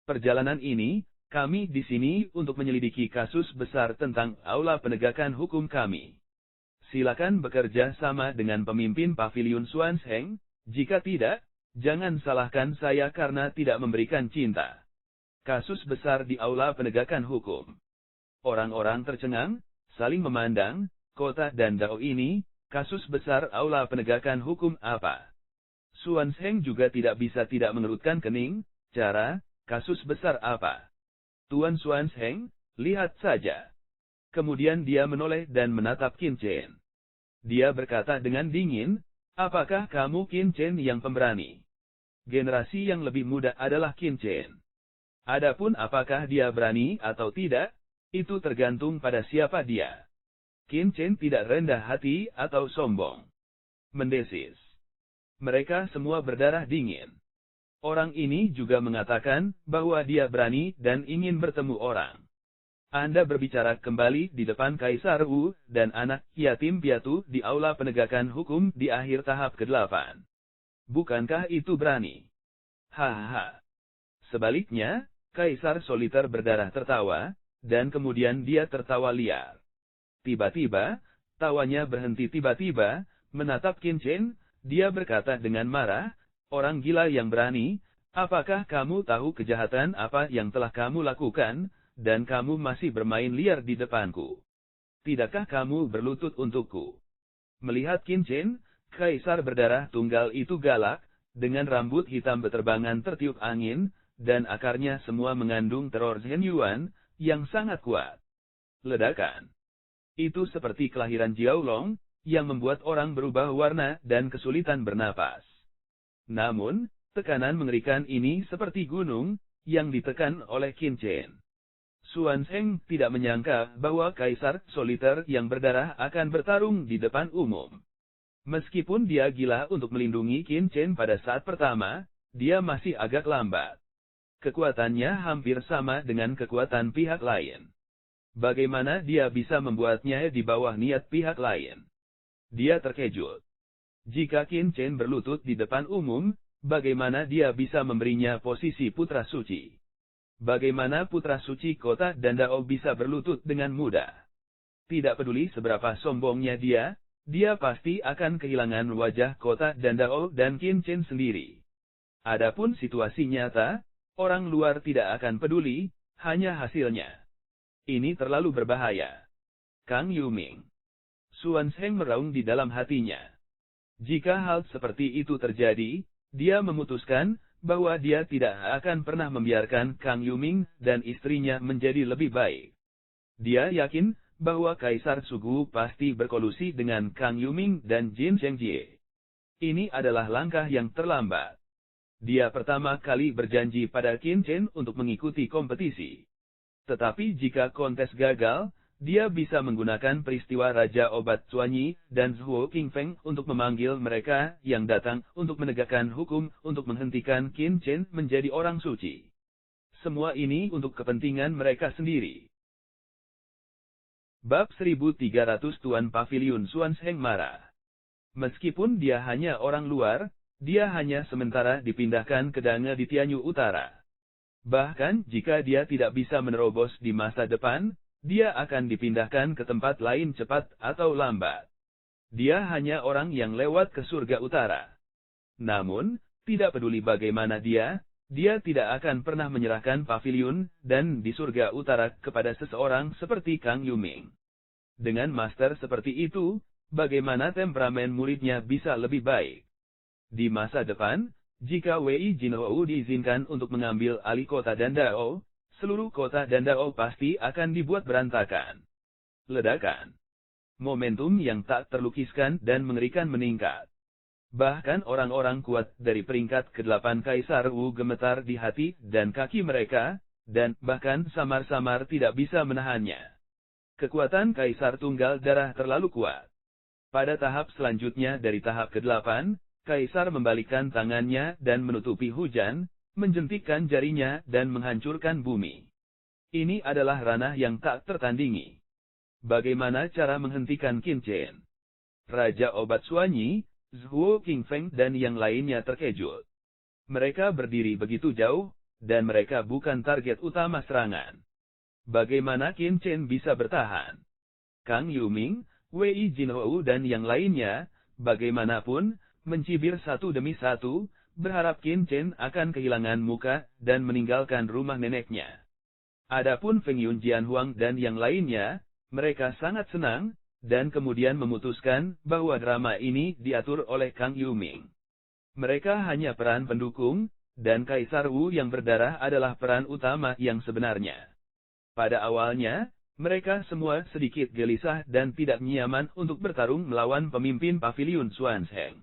Perjalanan ini, kami di sini untuk menyelidiki kasus besar tentang Aula Penegakan Hukum kami. Silakan bekerja sama dengan pemimpin paviliun Xuanzheng, jika tidak, jangan salahkan saya karena tidak memberikan cinta. Kasus besar di Aula Penegakan Hukum. Orang-orang tercengang, saling memandang, kota dan dao ini, kasus besar Aula Penegakan Hukum apa? Xuanzheng juga tidak bisa tidak mengerutkan kening, kasus besar apa? Tuan Xuanzheng, lihat saja. Kemudian dia menoleh dan menatap Qin Chen. Dia berkata dengan dingin, apakah kamu Qin Chen yang pemberani? Generasi yang lebih muda adalah Qin Chen. Adapun apakah dia berani atau tidak, itu tergantung pada siapa dia. Qin Chen tidak rendah hati atau sombong. Mendesis. Mereka semua berdarah dingin. Orang ini juga mengatakan bahwa dia berani dan ingin bertemu orang. Anda berbicara kembali di depan Kaisar Wu dan anak yatim piatu di Aula Penegakan Hukum di akhir tahap ke-8. Bukankah itu berani? Hahaha. Sebaliknya, Kaisar Soliter Berdarah tertawa, dan kemudian dia tertawa liar. Tiba-tiba, tawanya berhenti tiba-tiba, menatap Qin Chen, dia berkata dengan marah, orang gila yang berani, apakah kamu tahu kejahatan apa yang telah kamu lakukan, dan kamu masih bermain liar di depanku? Tidakkah kamu berlutut untukku? Melihat Qin Chen, Kaisar Berdarah Tunggal itu galak, dengan rambut hitam beterbangan tertiup angin, dan akarnya semua mengandung teror Zhen Yuan, yang sangat kuat. Ledakan. Itu seperti kelahiran Jiaolong, yang membuat orang berubah warna dan kesulitan bernapas. Namun, tekanan mengerikan ini seperti gunung, yang ditekan oleh Qin Chen. Xuanzheng tidak menyangka bahwa Kaisar Soliter yang berdarah akan bertarung di depan umum. Meskipun dia gila untuk melindungi Qin Chen pada saat pertama, dia masih agak lambat. Kekuatannya hampir sama dengan kekuatan pihak lain. Bagaimana dia bisa membuatnya di bawah niat pihak lain? Dia terkejut. Jika Qin Chen berlutut di depan umum, bagaimana dia bisa memberinya posisi putra suci? Bagaimana putra suci kota dan dao bisa berlutut dengan mudah? Tidak peduli seberapa sombongnya dia pasti akan kehilangan wajah kota dan dao dan Qin Chen sendiri. Adapun situasi nyata, orang luar tidak akan peduli, hanya hasilnya. Ini terlalu berbahaya. Kang Yuming. Xuanzheng meraung di dalam hatinya. Jika hal seperti itu terjadi, dia memutuskan bahwa dia tidak akan pernah membiarkan Kang Yuming dan istrinya menjadi lebih baik. Dia yakin bahwa Kaisar Sugu pasti berkolusi dengan Kang Yuming dan Jin Zhengjie. Ini adalah langkah yang terlambat. Dia pertama kali berjanji pada Qin Chen untuk mengikuti kompetisi. Tetapi jika kontes gagal, dia bisa menggunakan peristiwa Raja Obat Cuanyi dan Zhuo Qingfeng untuk memanggil mereka yang datang untuk menegakkan hukum untuk menghentikan Qin Chen menjadi orang suci. Semua ini untuk kepentingan mereka sendiri. Bab 1300 Tuan Paviliun Xuanzheng marah. Meskipun dia hanya orang luar, dia hanya sementara dipindahkan ke Dange di Tianyu Utara. Bahkan jika dia tidak bisa menerobos di masa depan, dia akan dipindahkan ke tempat lain cepat atau lambat. Dia hanya orang yang lewat ke surga utara. Namun, tidak peduli bagaimana dia tidak akan pernah menyerahkan paviliun dan di surga utara kepada seseorang seperti Kang Yuming. Dengan master seperti itu, bagaimana temperamen muridnya bisa lebih baik. Di masa depan, jika Wei Jinhou diizinkan untuk mengambil alih kota Dandao, seluruh kota Dandao pasti akan dibuat berantakan. Ledakan. Momentum yang tak terlukiskan dan mengerikan meningkat. Bahkan orang-orang kuat dari peringkat ke-8 Kaisar Wu gemetar di hati dan kaki mereka, dan bahkan samar-samar tidak bisa menahannya. Kekuatan Kaisar Tunggal Darah terlalu kuat. Pada tahap selanjutnya dari tahap ke-8, Kaisar membalikkan tangannya dan menutupi hujan, menjentikkan jarinya dan menghancurkan bumi. Ini adalah ranah yang tak tertandingi. Bagaimana cara menghentikan Qin Chen? Raja Obat Suanyi, Zhuo Qingfeng dan yang lainnya terkejut. Mereka berdiri begitu jauh, dan mereka bukan target utama serangan. Bagaimana Qin Chen bisa bertahan? Kang Yuming, Wei Jinhou dan yang lainnya, bagaimanapun, mencibir satu demi satu, berharap Qin Chen akan kehilangan muka dan meninggalkan rumah neneknya. Adapun Feng Yun Jianhuang dan yang lainnya, mereka sangat senang, dan kemudian memutuskan bahwa drama ini diatur oleh Kang Yuming. Mereka hanya peran pendukung, dan Kaisar Wu yang berdarah adalah peran utama yang sebenarnya. Pada awalnya, mereka semua sedikit gelisah dan tidak nyaman untuk bertarung melawan pemimpin Paviliun Xuanzheng.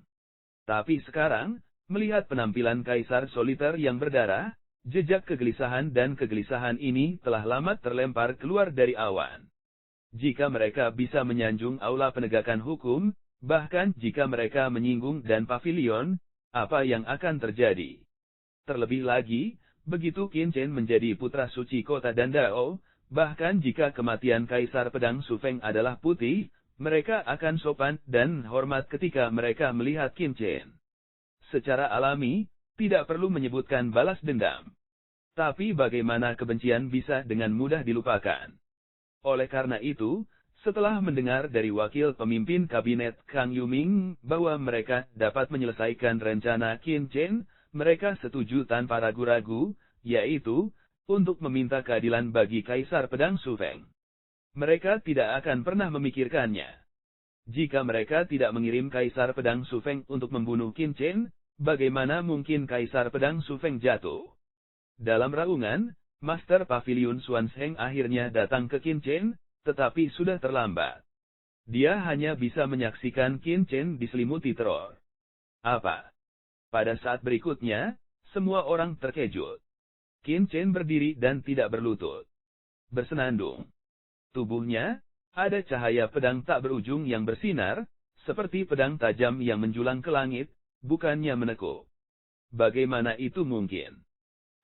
Tapi sekarang, melihat penampilan Kaisar Soliter yang berdarah, jejak kegelisahan dan kegelisahan ini telah lama terlempar keluar dari awan. Jika mereka bisa menyanjung aula penegakan hukum, bahkan jika mereka menyinggung dan pavilion, apa yang akan terjadi? Terlebih lagi, begitu Qin Chen menjadi putra suci kota Dandao, bahkan jika kematian Kaisar Pedang Sufeng adalah putih, mereka akan sopan dan hormat ketika mereka melihat Qin Chen. Secara alami, tidak perlu menyebutkan balas dendam. Tapi bagaimana kebencian bisa dengan mudah dilupakan? Oleh karena itu, setelah mendengar dari wakil pemimpin kabinet Kang Yuming bahwa mereka dapat menyelesaikan rencana Qin Chen, mereka setuju tanpa ragu-ragu, yaitu, untuk meminta keadilan bagi Kaisar Pedang Sufeng. Mereka tidak akan pernah memikirkannya. Jika mereka tidak mengirim Kaisar Pedang Sufeng untuk membunuh Qin Chen, bagaimana mungkin Kaisar Pedang Sufeng jatuh? Dalam raungan, Master Paviliun Xuanzheng akhirnya datang ke Qin Chen, tetapi sudah terlambat. Dia hanya bisa menyaksikan Qin Chen diselimuti teror. Apa? Pada saat berikutnya, semua orang terkejut. Qin Chen berdiri dan tidak berlutut. Bersenandung. Tubuhnya, ada cahaya pedang tak berujung yang bersinar, seperti pedang tajam yang menjulang ke langit, bukannya menekuk. Bagaimana itu mungkin?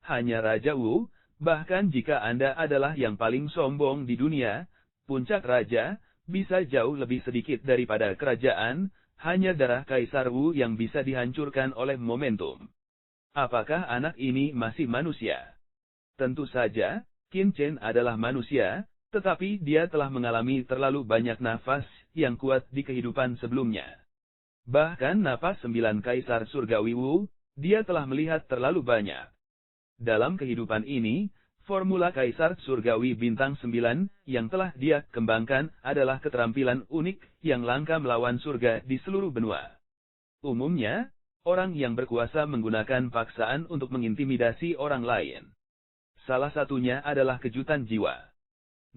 Hanya Raja Wu, bahkan jika Anda adalah yang paling sombong di dunia, puncak raja, bisa jauh lebih sedikit daripada kerajaan, hanya darah Kaisar Wu yang bisa dihancurkan oleh momentum. Apakah anak ini masih manusia? Tentu saja, Qin Chen adalah manusia, tetapi dia telah mengalami terlalu banyak nafas yang kuat di kehidupan sebelumnya. Bahkan nafas 9 Kaisar Surgawi Wu, dia telah melihat terlalu banyak. Dalam kehidupan ini, formula Kaisar Surgawi Bintang 9 yang telah dia kembangkan adalah keterampilan unik yang langka melawan surga di seluruh benua. Umumnya, orang yang berkuasa menggunakan paksaan untuk mengintimidasi orang lain. Salah satunya adalah kejutan jiwa.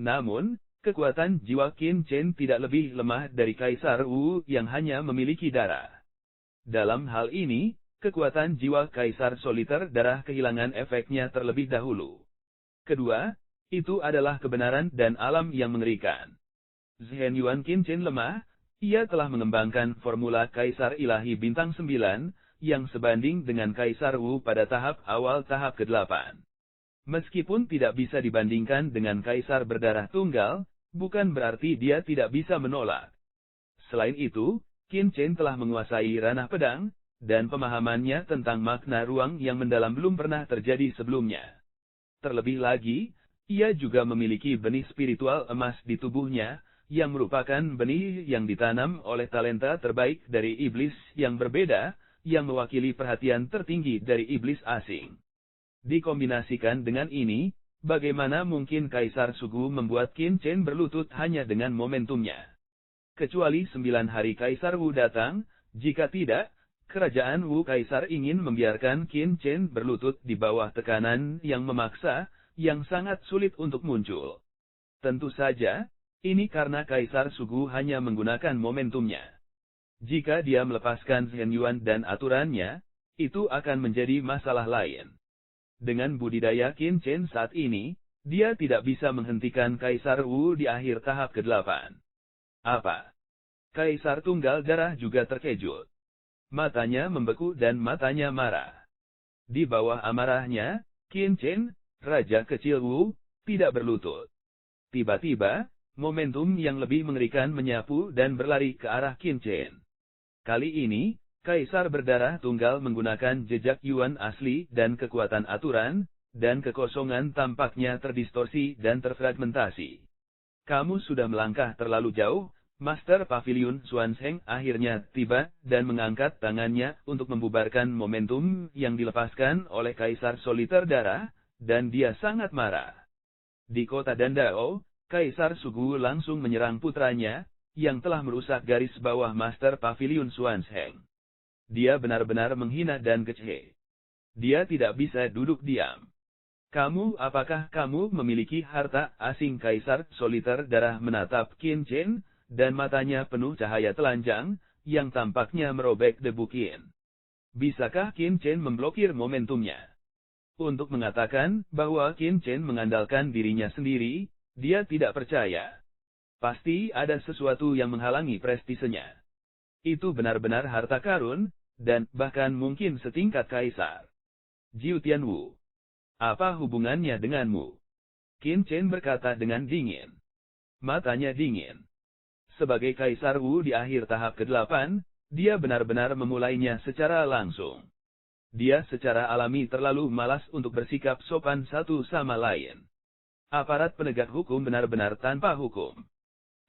Namun, kekuatan jiwa Qin Chen tidak lebih lemah dari Kaisar Wu yang hanya memiliki darah. Dalam hal ini, kekuatan jiwa Kaisar Soliter Darah kehilangan efeknya terlebih dahulu. Kedua, itu adalah kebenaran dan alam yang mengerikan. Zhen Yuan Qin Chen lemah, ia telah mengembangkan formula Kaisar Ilahi Bintang 9, yang sebanding dengan Kaisar Wu pada tahap awal tahap ke-8. Meskipun tidak bisa dibandingkan dengan Kaisar Berdarah Tunggal, bukan berarti dia tidak bisa menolak. Selain itu, Qin Chen telah menguasai ranah pedang, dan pemahamannya tentang makna ruang yang mendalam belum pernah terjadi sebelumnya. Terlebih lagi, ia juga memiliki benih spiritual emas di tubuhnya, yang merupakan benih yang ditanam oleh talenta terbaik dari iblis yang berbeda, yang mewakili perhatian tertinggi dari iblis asing. Dikombinasikan dengan ini, bagaimana mungkin Kaisar Sugu membuat Qin Chen berlutut hanya dengan momentumnya? kecuali 9 hari Kaisar Wu datang, jika tidak, kerajaan Wu Kaisar ingin membiarkan Qin Chen berlutut di bawah tekanan yang memaksa, yang sangat sulit untuk muncul. Tentu saja, ini karena Kaisar Sugu hanya menggunakan momentumnya. Jika dia melepaskan Zhen Yuan dan aturannya, itu akan menjadi masalah lain. Dengan budidaya Qin Chen saat ini, dia tidak bisa menghentikan Kaisar Wu di akhir tahap ke-8. Apa? Kaisar Tunggal Darah juga terkejut. Matanya membeku dan matanya marah. Di bawah amarahnya, Qin Chen, Raja Kecil Wu, tidak berlutut. Tiba-tiba, momentum yang lebih mengerikan menyapu dan berlari ke arah Qin Chen. Kali ini, Kaisar Berdarah Tunggal menggunakan jejak Yuan asli dan kekuatan aturan, dan kekosongan tampaknya terdistorsi dan terfragmentasi. Kamu sudah melangkah terlalu jauh. Master Pavilion Xuanzheng akhirnya tiba dan mengangkat tangannya untuk membubarkan momentum yang dilepaskan oleh Kaisar Soliter Darah, dan dia sangat marah. Di kota Dandao, Kaisar Sugu langsung menyerang putranya, yang telah merusak garis bawah Master Pavilion Xuanzheng. Dia benar-benar menghina dan kecewa. Dia tidak bisa duduk diam. Apakah kamu memiliki harta asing? Kaisar Soliter Darah menatap Qin Chen, dan matanya penuh cahaya telanjang, yang tampaknya merobek debu Qin. Bisakah Qin Chen memblokir momentumnya? Untuk mengatakan bahwa Qin Chen mengandalkan dirinya sendiri, dia tidak percaya. Pasti ada sesuatu yang menghalangi prestisenya. Itu benar-benar harta karun, dan bahkan mungkin setingkat Kaisar. Jiu Tianwu. Apa hubungannya denganmu? Qin Chen berkata dengan dingin. Matanya dingin. Sebagai Kaisar Wu di akhir tahap ke-8, dia benar-benar memulainya secara langsung. Dia secara alami terlalu malas untuk bersikap sopan satu sama lain. Aparat penegak hukum benar-benar tanpa hukum.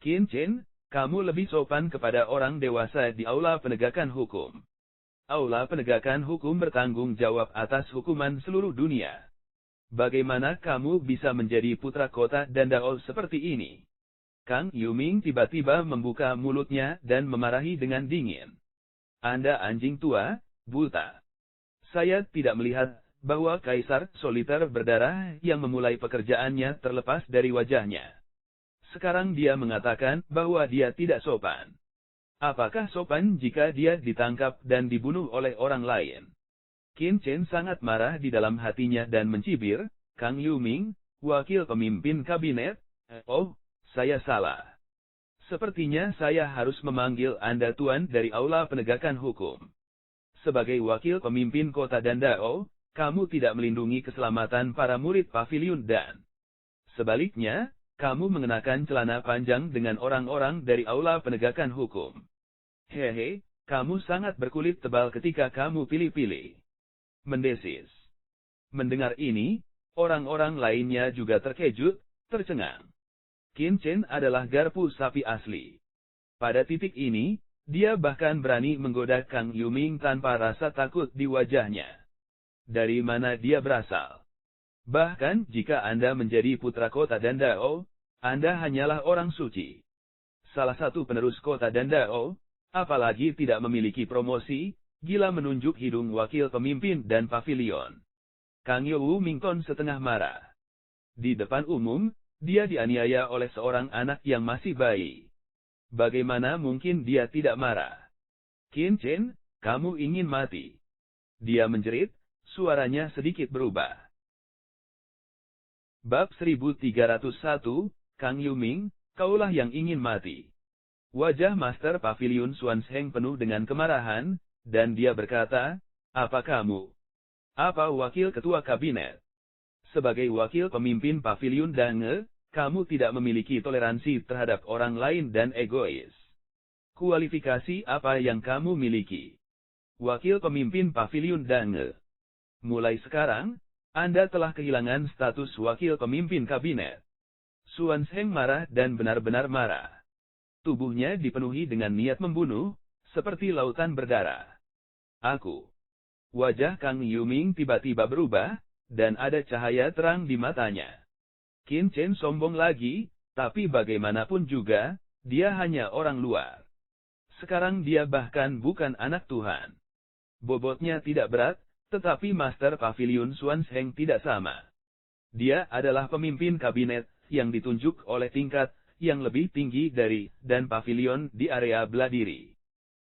Qin Chen, kamu lebih sopan kepada orang dewasa di aula penegakan hukum. Aula penegakan hukum bertanggung jawab atas hukuman seluruh dunia. Bagaimana kamu bisa menjadi putra kota Dandao seperti ini? Kang Yuming tiba-tiba membuka mulutnya dan memarahi dengan dingin. Anda anjing tua, buta. Saya tidak melihat bahwa Kaisar Soliter Berdarah yang memulai pekerjaannya terlepas dari wajahnya. Sekarang dia mengatakan bahwa dia tidak sopan. Apakah sopan jika dia ditangkap dan dibunuh oleh orang lain? Qin Chen sangat marah di dalam hatinya dan mencibir, Kang Yuming, wakil pemimpin kabinet, saya salah. Sepertinya saya harus memanggil Anda Tuan dari aula penegakan hukum. Sebagai wakil pemimpin kota Dandao, kamu tidak melindungi keselamatan para murid pavilion dan sebaliknya, kamu mengenakan celana panjang dengan orang-orang dari aula penegakan hukum. Hehe, kamu sangat berkulit tebal ketika kamu pilih-pilih. Mendesis. Mendengar ini, orang-orang lainnya juga terkejut, tercengang. Qin Chen adalah garpu sapi asli. Pada titik ini, dia bahkan berani menggoda Kang Yuming tanpa rasa takut di wajahnya. Dari mana dia berasal? Bahkan jika Anda menjadi putra kota Dandao, Anda hanyalah orang suci. Salah satu penerus kota Dandao, apalagi tidak memiliki promosi, gila menunjuk hidung wakil pemimpin dan pavilion. Kang Youwu Mingkon setengah marah. Di depan umum, dia dianiaya oleh seorang anak yang masih bayi. Bagaimana mungkin dia tidak marah? Qin Chen, kamu ingin mati. Dia menjerit, suaranya sedikit berubah. Bab 1301, Kang Yuming, kaulah yang ingin mati. Wajah Master Pavilion Xuanzheng penuh dengan kemarahan, dan dia berkata, apa kamu? Apa wakil ketua kabinet? Sebagai wakil pemimpin Pavilion Dange, kamu tidak memiliki toleransi terhadap orang lain dan egois. Kualifikasi apa yang kamu miliki? Wakil pemimpin Pavilion Dange. Mulai sekarang, Anda telah kehilangan status wakil pemimpin kabinet. Xuanzheng marah dan benar-benar marah. Tubuhnya dipenuhi dengan niat membunuh, seperti lautan berdarah. Aku. Wajah Kang Yuming tiba-tiba berubah, dan ada cahaya terang di matanya. Qin Chen sombong lagi, tapi bagaimanapun juga, dia hanya orang luar. Sekarang dia bahkan bukan anak Tuhan. Bobotnya tidak berat, tetapi Master Pavilion Xuanzheng tidak sama. Dia adalah pemimpin kabinet yang ditunjuk oleh tingkat yang lebih tinggi dari dan pavilion di area belah diri.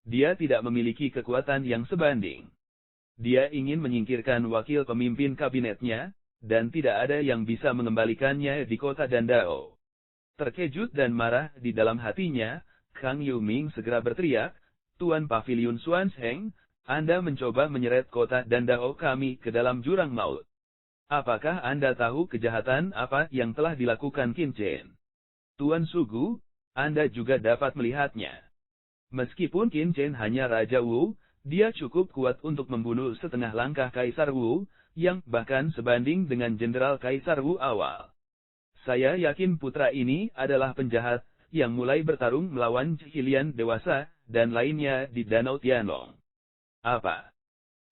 Dia tidak memiliki kekuatan yang sebanding. Dia ingin menyingkirkan wakil pemimpin kabinetnya, dan tidak ada yang bisa mengembalikannya di kota Dandao. Terkejut dan marah di dalam hatinya, Kang Yuming segera berteriak, "Tuan Pavilion Xuanzheng, Anda mencoba menyeret kota Dandao kami ke dalam jurang maut. Apakah Anda tahu kejahatan apa yang telah dilakukan Qin Chen? Tuan Sugu, Anda juga dapat melihatnya. Meskipun Qin Chen hanya Raja Wu, dia cukup kuat untuk membunuh setengah langkah Kaisar Wu, yang bahkan sebanding dengan Jenderal Kaisar Wu awal. Saya yakin putra ini adalah penjahat, yang mulai bertarung melawan Cihilian dewasa, dan lainnya di Danau Tianlong." Apa?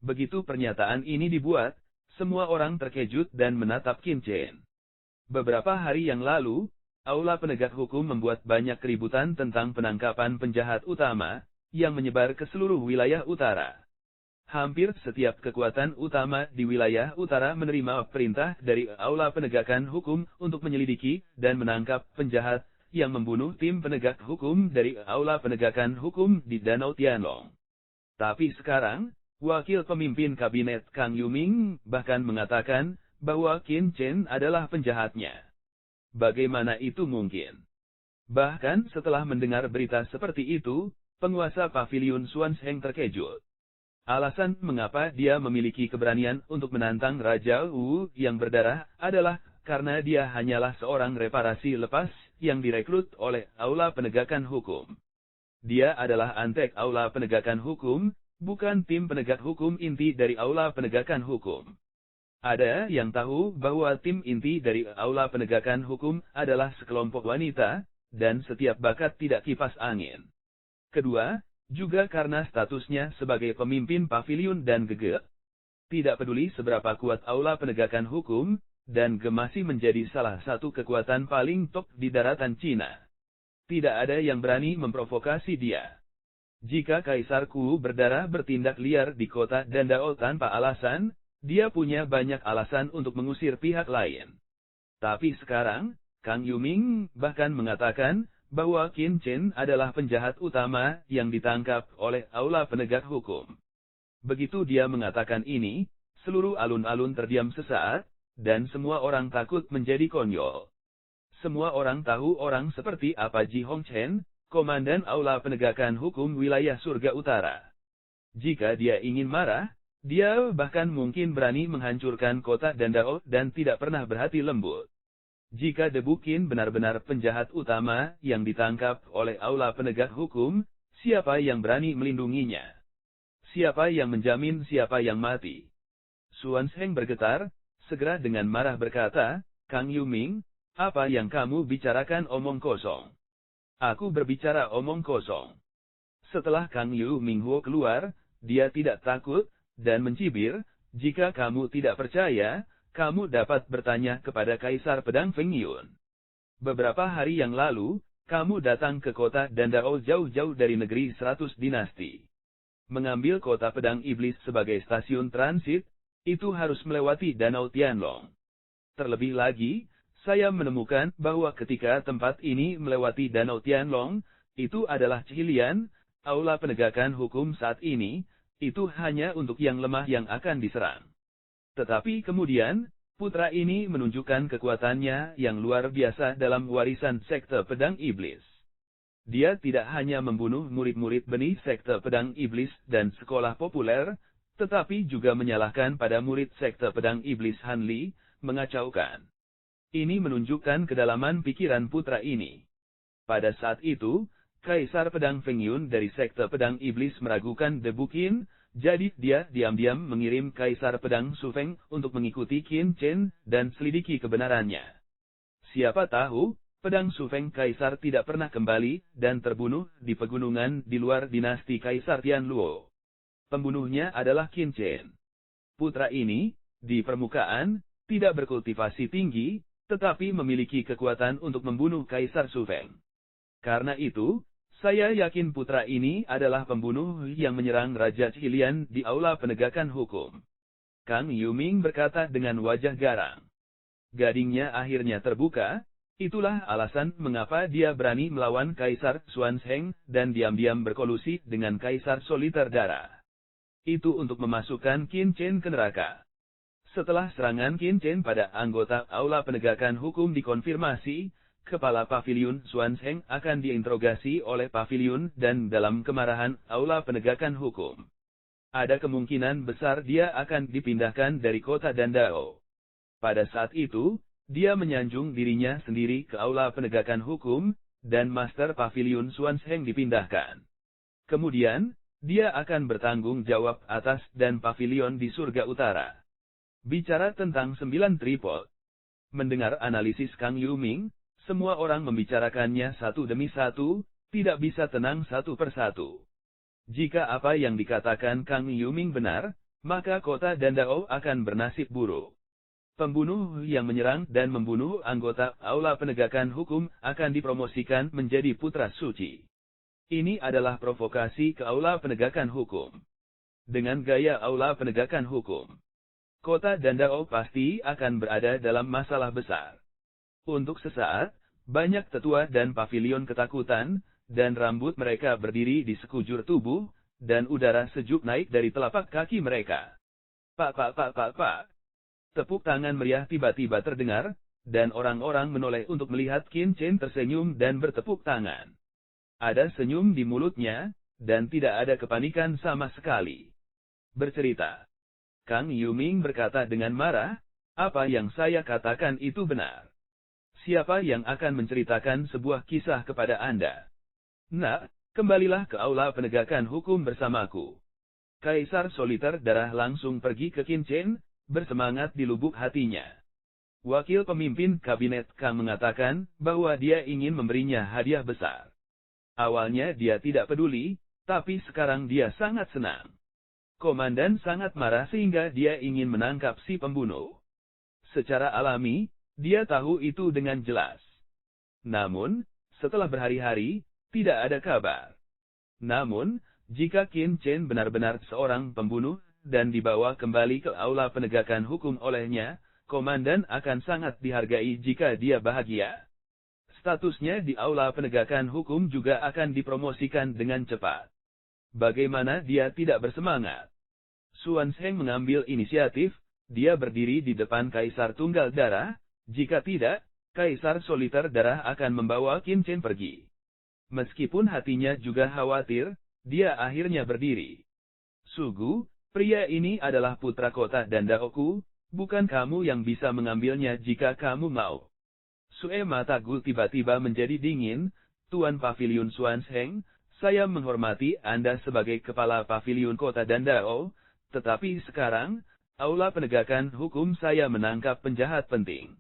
Begitu pernyataan ini dibuat, semua orang terkejut dan menatap Qin Chen. Beberapa hari yang lalu, Aula Penegak Hukum membuat banyak keributan tentang penangkapan penjahat utama, yang menyebar ke seluruh wilayah utara. Hampir setiap kekuatan utama di wilayah utara menerima perintah dari Aula Penegakan Hukum untuk menyelidiki dan menangkap penjahat yang membunuh tim penegak hukum dari Aula Penegakan Hukum di Danau Tianlong. Tapi sekarang, wakil pemimpin kabinet Kang Yuming bahkan mengatakan bahwa Qin Chen adalah penjahatnya. Bagaimana itu mungkin? Bahkan setelah mendengar berita seperti itu, penguasa Pavilion Xuanzheng terkejut. Alasan mengapa dia memiliki keberanian untuk menantang Raja Wu yang berdarah adalah karena dia hanyalah seorang reparasi lepas yang direkrut oleh Aula Penegakan Hukum. Dia adalah antek Aula Penegakan Hukum, bukan tim penegak hukum inti dari Aula Penegakan Hukum. Ada yang tahu bahwa tim inti dari Aula Penegakan Hukum adalah sekelompok wanita, dan setiap bakat tidak kipas angin. Kedua, juga karena statusnya sebagai pemimpin pavilion dan GG. Tidak peduli seberapa kuat Aula Penegakan Hukum, dan GG masih menjadi salah satu kekuatan paling top di daratan Cina. Tidak ada yang berani memprovokasi dia. Jika Kaisar Ku berdarah bertindak liar di kota Dandao tanpa alasan, dia punya banyak alasan untuk mengusir pihak lain. Tapi sekarang, Kang Yuming bahkan mengatakan bahwa Qin Chen adalah penjahat utama yang ditangkap oleh Aula Penegak Hukum. Begitu dia mengatakan ini, seluruh alun-alun terdiam sesaat, dan semua orang takut menjadi konyol. Semua orang tahu orang seperti apa Ji Hongchen, Komandan Aula Penegakan Hukum Wilayah Surga Utara. Jika dia ingin marah, dia bahkan mungkin berani menghancurkan kota Dandao dan tidak pernah berhati lembut. Jika Debu Qin benar-benar penjahat utama yang ditangkap oleh Aula Penegak Hukum, siapa yang berani melindunginya? Siapa yang menjamin siapa yang mati? Xuanzheng bergetar, segera dengan marah berkata, "Kang Yuming, apa yang kamu bicarakan omong kosong?" "Aku berbicara omong kosong." Setelah Kang Yuming keluar, dia tidak takut, dan mencibir, "Jika kamu tidak percaya, kamu dapat bertanya kepada Kaisar Pedang Feng Yun. Beberapa hari yang lalu, kamu datang ke kota Dandao jauh-jauh dari negeri 100 dinasti. Mengambil kota Pedang Iblis sebagai stasiun transit, itu harus melewati Danau Tianlong. Terlebih lagi, saya menemukan bahwa ketika tempat ini melewati Danau Tianlong, itu adalah Cihilian, Aula Penegakan Hukum saat ini, itu hanya untuk yang lemah yang akan diserang. Tetapi kemudian, putra ini menunjukkan kekuatannya yang luar biasa dalam warisan Sekte Pedang Iblis. Dia tidak hanya membunuh murid-murid benih Sekte Pedang Iblis dan sekolah populer, tetapi juga menyalahkan pada murid Sekte Pedang Iblis Han Li, mengacaukan. Ini menunjukkan kedalaman pikiran putra ini. Pada saat itu, Kaisar Pedang Feng Yun dari Sekte Pedang Iblis meragukan Debu Qin, jadi dia diam-diam mengirim Kaisar Pedang Su Feng untuk mengikuti Qin Chen dan selidiki kebenarannya. Siapa tahu, Pedang Su Feng Kaisar tidak pernah kembali dan terbunuh di pegunungan di luar dinasti Kaisar Tianluo. Pembunuhnya adalah Qin Chen. Putra ini, di permukaan, tidak berkultivasi tinggi, tetapi memiliki kekuatan untuk membunuh Kaisar Su Feng. Karena itu, saya yakin putra ini adalah pembunuh yang menyerang Raja Qilian di aula penegakan hukum. Kang Yuming berkata dengan wajah garang. Gadingnya akhirnya terbuka, itulah alasan mengapa dia berani melawan Kaisar Xuanzeng dan diam-diam berkolusi dengan Kaisar Soliter Darah. Itu untuk memasukkan Qin Chen ke neraka. Setelah serangan Qin Chen pada anggota aula penegakan hukum dikonfirmasi, Kepala Paviliun Xuanzeng akan diinterogasi oleh Paviliun dan dalam kemarahan aula penegakan hukum. Ada kemungkinan besar dia akan dipindahkan dari kota Dandao. Pada saat itu, dia menyanjung dirinya sendiri ke aula penegakan hukum, dan Master Paviliun Xuanzeng dipindahkan. Kemudian, dia akan bertanggung jawab atas dan pavilion di surga utara. Bicara tentang 9 tripod. Mendengar analisis Kang Yuming, semua orang membicarakannya satu demi satu, tidak bisa tenang satu persatu. Jika apa yang dikatakan Kang Yuming benar, maka kota Dandao akan bernasib buruk. Pembunuh yang menyerang dan membunuh anggota aula penegakan hukum akan dipromosikan menjadi putra suci. Ini adalah provokasi ke aula penegakan hukum. Dengan gaya aula penegakan hukum, kota Dandao pasti akan berada dalam masalah besar. Untuk sesaat, banyak tetua dan pavilion ketakutan, dan rambut mereka berdiri di sekujur tubuh, dan udara sejuk naik dari telapak kaki mereka. Pak. Tepuk tangan meriah tiba-tiba terdengar, dan orang-orang menoleh untuk melihat Qin Chen tersenyum dan bertepuk tangan. Ada senyum di mulutnya, dan tidak ada kepanikan sama sekali. Bercerita. Kang Yuming berkata dengan marah, apa yang saya katakan itu benar. Siapa yang akan menceritakan sebuah kisah kepada Anda? Nah, kembalilah ke aula penegakan hukum bersamaku. Kaisar Soliter Darah langsung pergi ke Qin Chen, bersemangat di lubuk hatinya. Wakil pemimpin kabinet Kang mengatakan bahwa dia ingin memberinya hadiah besar. Awalnya dia tidak peduli, tapi sekarang dia sangat senang. Komandan sangat marah sehingga dia ingin menangkap si pembunuh. Secara alami, dia tahu itu dengan jelas. Namun, setelah berhari-hari, tidak ada kabar. Namun, jika Qin Chen benar-benar seorang pembunuh, dan dibawa kembali ke aula penegakan hukum olehnya, komandan akan sangat dihargai jika dia bahagia. Statusnya di aula penegakan hukum juga akan dipromosikan dengan cepat. Bagaimana dia tidak bersemangat? Xuanzeng mengambil inisiatif, dia berdiri di depan Kaisar Tunggal Darah, jika tidak, Kaisar Soliter Darah akan membawa Qin Chen pergi. Meskipun hatinya juga khawatir, dia akhirnya berdiri. Sugu, pria ini adalah putra kota Dandaoku, bukan kamu yang bisa mengambilnya jika kamu mau. Sue mata Gul tiba-tiba menjadi dingin, Tuan Paviliun Xuanzeng, saya menghormati Anda sebagai kepala paviliun kota Dandao, tetapi sekarang, aula penegakan hukum saya menangkap penjahat penting.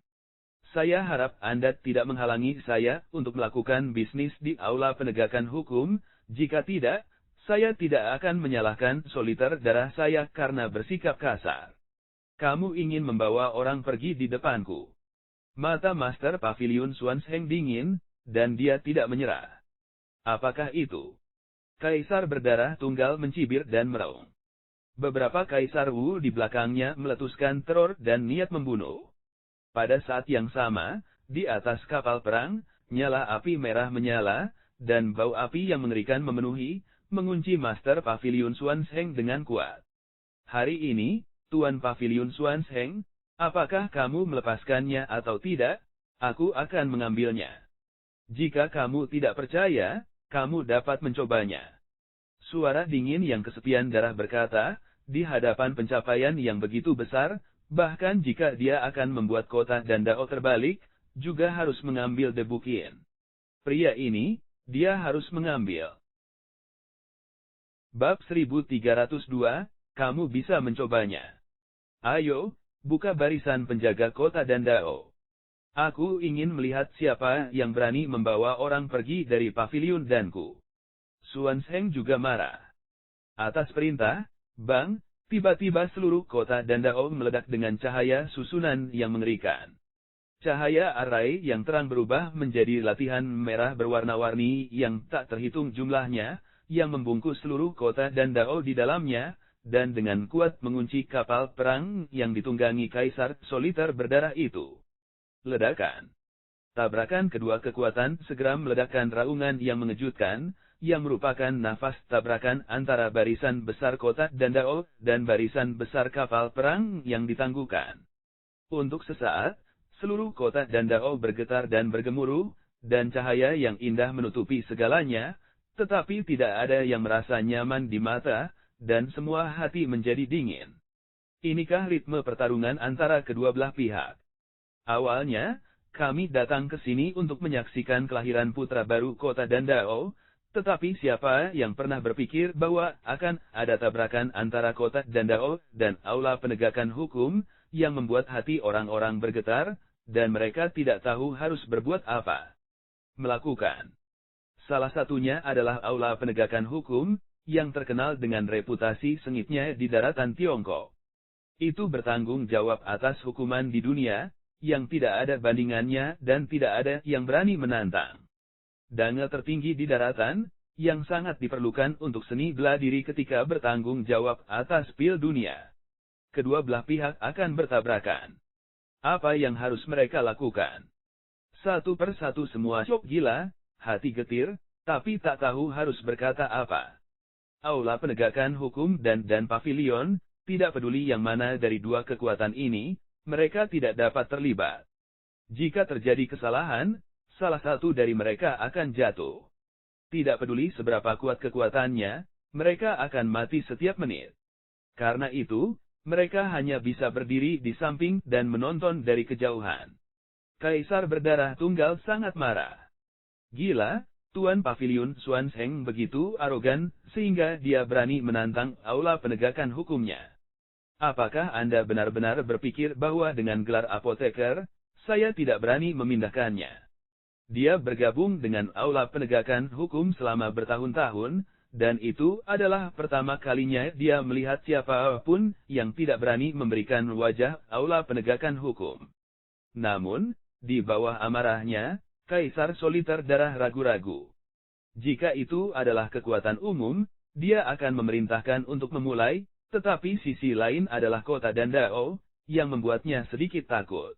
Saya harap Anda tidak menghalangi saya untuk melakukan bisnis di aula penegakan hukum, jika tidak, saya tidak akan menyalahkan Soliter Darah saya karena bersikap kasar. Kamu ingin membawa orang pergi di depanku. Mata Master Paviliun Xuanzeng dingin, dan dia tidak menyerah. Apakah itu? Kaisar berdarah tunggal mencibir dan meraung. Beberapa kaisar Wu di belakangnya meletuskan teror dan niat membunuh. Pada saat yang sama, di atas kapal perang, nyala api merah menyala, dan bau api yang mengerikan memenuhi, mengunci Master Paviliun Xuanzeng dengan kuat. Hari ini, Tuan Paviliun Xuanzeng, apakah kamu melepaskannya atau tidak? Aku akan mengambilnya. Jika kamu tidak percaya, kamu dapat mencobanya. Suara dingin yang kesepian darah berkata, di hadapan pencapaian yang begitu besar, bahkan jika dia akan membuat kota Dandao terbalik, juga harus mengambil debu Qin. Pria ini, dia harus mengambil. Bab 1302, kamu bisa mencobanya. Ayo, buka barisan penjaga kota Dandao. Aku ingin melihat siapa yang berani membawa orang pergi dari paviliun danku. Xuanzeng juga marah. Atas perintah, Bang, tiba-tiba seluruh kota Dandao meledak dengan cahaya susunan yang mengerikan. Cahaya arai yang terang berubah menjadi latihan merah berwarna-warni yang tak terhitung jumlahnya, yang membungkus seluruh kota dan Dao di dalamnya, dan dengan kuat mengunci kapal perang yang ditunggangi Kaisar Soliter berdarah itu. Ledakan. Tabrakan kedua kekuatan segera meledakkan raungan yang mengejutkan, yang merupakan nafas tabrakan antara barisan besar kota dan Dao, dan barisan besar kapal perang yang ditangguhkan. Untuk sesaat, seluruh kota dan Dao bergetar dan bergemuruh, dan cahaya yang indah menutupi segalanya, tetapi tidak ada yang merasa nyaman di mata, dan semua hati menjadi dingin. Inikah ritme pertarungan antara kedua belah pihak? Awalnya, kami datang ke sini untuk menyaksikan kelahiran putra baru kota dan Dao, tetapi siapa yang pernah berpikir bahwa akan ada tabrakan antara kota dan Dao dan aula penegakan hukum, yang membuat hati orang-orang bergetar, dan mereka tidak tahu harus berbuat apa. Melakukan. Salah satunya adalah aula penegakan hukum, yang terkenal dengan reputasi sengitnya di daratan Tiongkok. Itu bertanggung jawab atas hukuman di dunia, yang tidak ada bandingannya dan tidak ada yang berani menantang. Danga tertinggi di daratan, yang sangat diperlukan untuk seni bela diri ketika bertanggung jawab atas pil dunia. Kedua belah pihak akan bertabrakan. Apa yang harus mereka lakukan? Satu persatu semua syok gila, hati getir, tapi tak tahu harus berkata apa. Aula penegakan hukum dan pavilion, tidak peduli yang mana dari dua kekuatan ini, mereka tidak dapat terlibat. Jika terjadi kesalahan, salah satu dari mereka akan jatuh. Tidak peduli seberapa kuat kekuatannya, mereka akan mati setiap menit. Karena itu, mereka hanya bisa berdiri di samping dan menonton dari kejauhan. Kaisar berdarah tunggal sangat marah. Gila, Tuan Pavilion Xuanzeng begitu arogan, sehingga dia berani menantang aula penegakan hukumnya. Apakah Anda benar-benar berpikir bahwa dengan gelar apoteker, saya tidak berani memindahkannya? Dia bergabung dengan aula penegakan hukum selama bertahun-tahun, dan itu adalah pertama kalinya dia melihat siapapun yang tidak berani memberikan wajah aula penegakan hukum. Namun, di bawah amarahnya, Kaisar Soliter darah ragu-ragu. Jika itu adalah kekuatan umum, dia akan memerintahkan untuk memulai, tetapi sisi lain adalah kota dan Dao, yang membuatnya sedikit takut.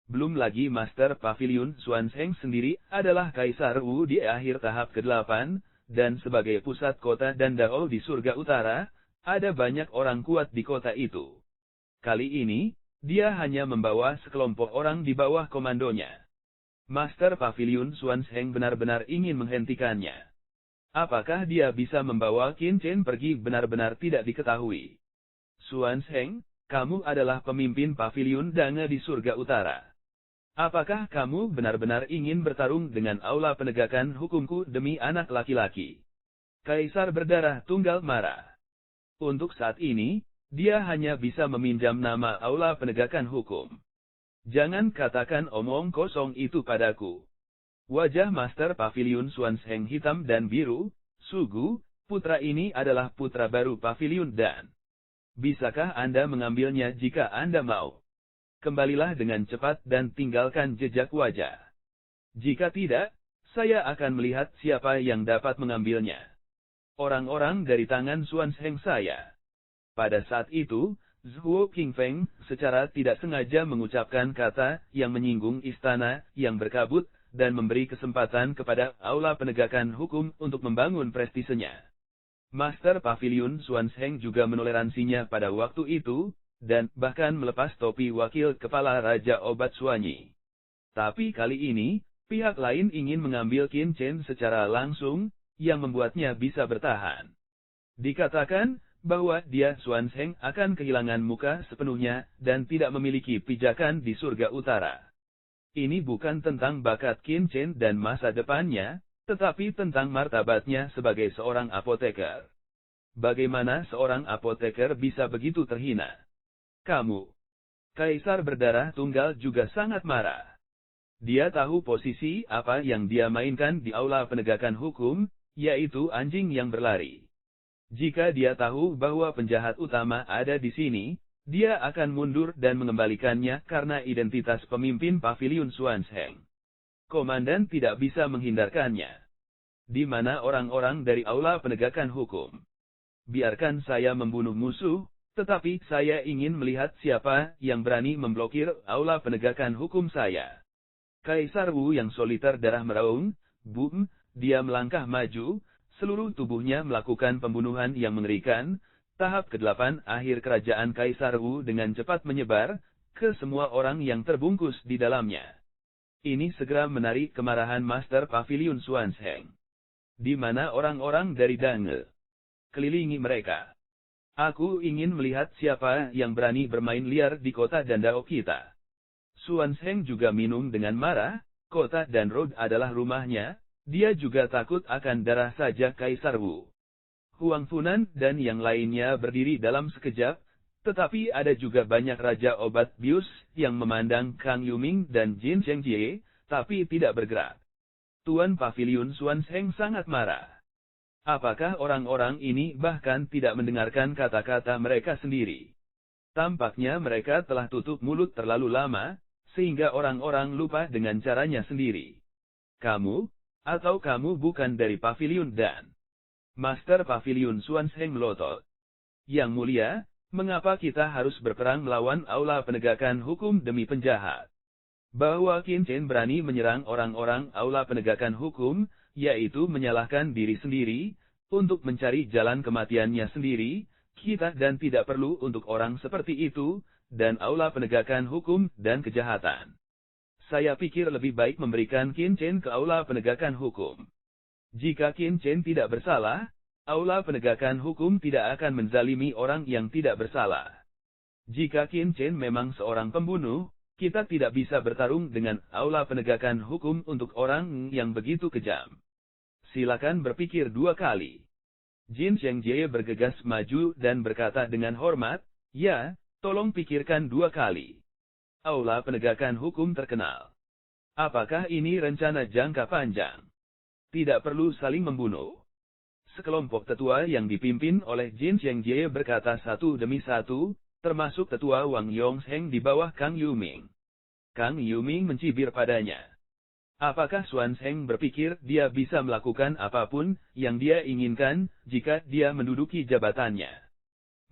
Belum lagi Master Pavilion Xuanzeng sendiri adalah Kaisar Wu di akhir tahap ke-8, dan sebagai pusat kota dan Dao di surga utara, ada banyak orang kuat di kota itu. Kali ini, dia hanya membawa sekelompok orang di bawah komandonya. Master Pavilion Xuanzeng benar-benar ingin menghentikannya. Apakah dia bisa membawa Qin Chen pergi benar-benar tidak diketahui. Xuanzeng, kamu adalah pemimpin Pavilion Danga di surga utara. Apakah kamu benar-benar ingin bertarung dengan aula penegakan hukumku demi anak laki-laki? Kaisar berdarah tunggal marah. Untuk saat ini, dia hanya bisa meminjam nama aula penegakan hukum. Jangan katakan omong kosong itu padaku. Wajah Master Pavilion Xuanzeng hitam dan biru, Sugu, putra ini adalah putra baru Pavilion dan. Bisakah Anda mengambilnya jika Anda mau? Kembalilah dengan cepat dan tinggalkan jejak wajah. Jika tidak, saya akan melihat siapa yang dapat mengambilnya. Orang-orang dari tangan Xuanzeng saya. Pada saat itu, Zhuo Qingfeng secara tidak sengaja mengucapkan kata yang menyinggung istana yang berkabut, dan memberi kesempatan kepada aula penegakan hukum untuk membangun prestisenya. Master Pavilion Xuanzeng juga menoleransinya pada waktu itu, dan bahkan melepas topi wakil kepala Raja Obat Suanyi. Tapi kali ini, pihak lain ingin mengambil Qin Chen secara langsung, yang membuatnya bisa bertahan. Dikatakan bahwa dia Xuanzeng akan kehilangan muka sepenuhnya, dan tidak memiliki pijakan di surga utara. Ini bukan tentang bakat Qin Chen dan masa depannya, tetapi tentang martabatnya sebagai seorang apoteker. Bagaimana seorang apoteker bisa begitu terhina? Kamu. Kaisar berdarah tunggal juga sangat marah. Dia tahu posisi apa yang dia mainkan di aula penegakan hukum, yaitu anjing yang berlari. Jika dia tahu bahwa penjahat utama ada di sini, dia akan mundur dan mengembalikannya karena identitas pemimpin Paviliun Swansheng. Komandan tidak bisa menghindarkannya. Di mana orang-orang dari aula penegakan hukum? Biarkan saya membunuh musuh, tetapi saya ingin melihat siapa yang berani memblokir aula penegakan hukum saya. Kaisar Wu yang soliter darah meraung, boom, dia melangkah maju, seluruh tubuhnya melakukan pembunuhan yang mengerikan. Tahap ke-8 akhir kerajaan Kaisar Wu dengan cepat menyebar ke semua orang yang terbungkus di dalamnya. Ini segera menarik kemarahan Master Paviliun Swansheng. Di mana orang-orang dari Dange kelilingi mereka. Aku ingin melihat siapa yang berani bermain liar di kota Dandao kita. Swansheng juga minum dengan marah, kota Danrod adalah rumahnya, dia juga takut akan darah saja Kaisar Wu. Huang Funan dan yang lainnya berdiri dalam sekejap, tetapi ada juga banyak raja obat bius yang memandang Kang Yuming dan Jin Chengjie, tapi tidak bergerak. Tuan Paviliun Swansheng sangat marah. Apakah orang-orang ini bahkan tidak mendengarkan kata-kata mereka sendiri? Tampaknya mereka telah tutup mulut terlalu lama, sehingga orang-orang lupa dengan caranya sendiri. Kamu, atau kamu bukan dari Paviliun dan... Master Paviliun Swansheng melotot. Yang mulia, mengapa kita harus berperang melawan aula penegakan hukum demi penjahat? Bahwa Qin Chen berani menyerang orang-orang aula penegakan hukum, yaitu menyalahkan diri sendiri, untuk mencari jalan kematiannya sendiri, kita dan tidak perlu untuk orang seperti itu, dan aula penegakan hukum dan kejahatan. Saya pikir lebih baik memberikan Qin Chen ke aula penegakan hukum. Jika Qin Chen tidak bersalah, aula penegakan hukum tidak akan menzalimi orang yang tidak bersalah. Jika Qin Chen memang seorang pembunuh, kita tidak bisa bertarung dengan aula penegakan hukum untuk orang yang begitu kejam. Silakan berpikir 2 kali. Jin Chengjie bergegas maju dan berkata dengan hormat, ya, tolong pikirkan 2 kali. Aula penegakan hukum terkenal. Apakah ini rencana jangka panjang? Tidak perlu saling membunuh. Sekelompok tetua yang dipimpin oleh Jin Chengjie berkata satu demi satu, termasuk tetua Wang Yongsheng di bawah Kang Yuming. Kang Yuming mencibir padanya. Apakah Swansheng berpikir dia bisa melakukan apapun yang dia inginkan jika dia menduduki jabatannya?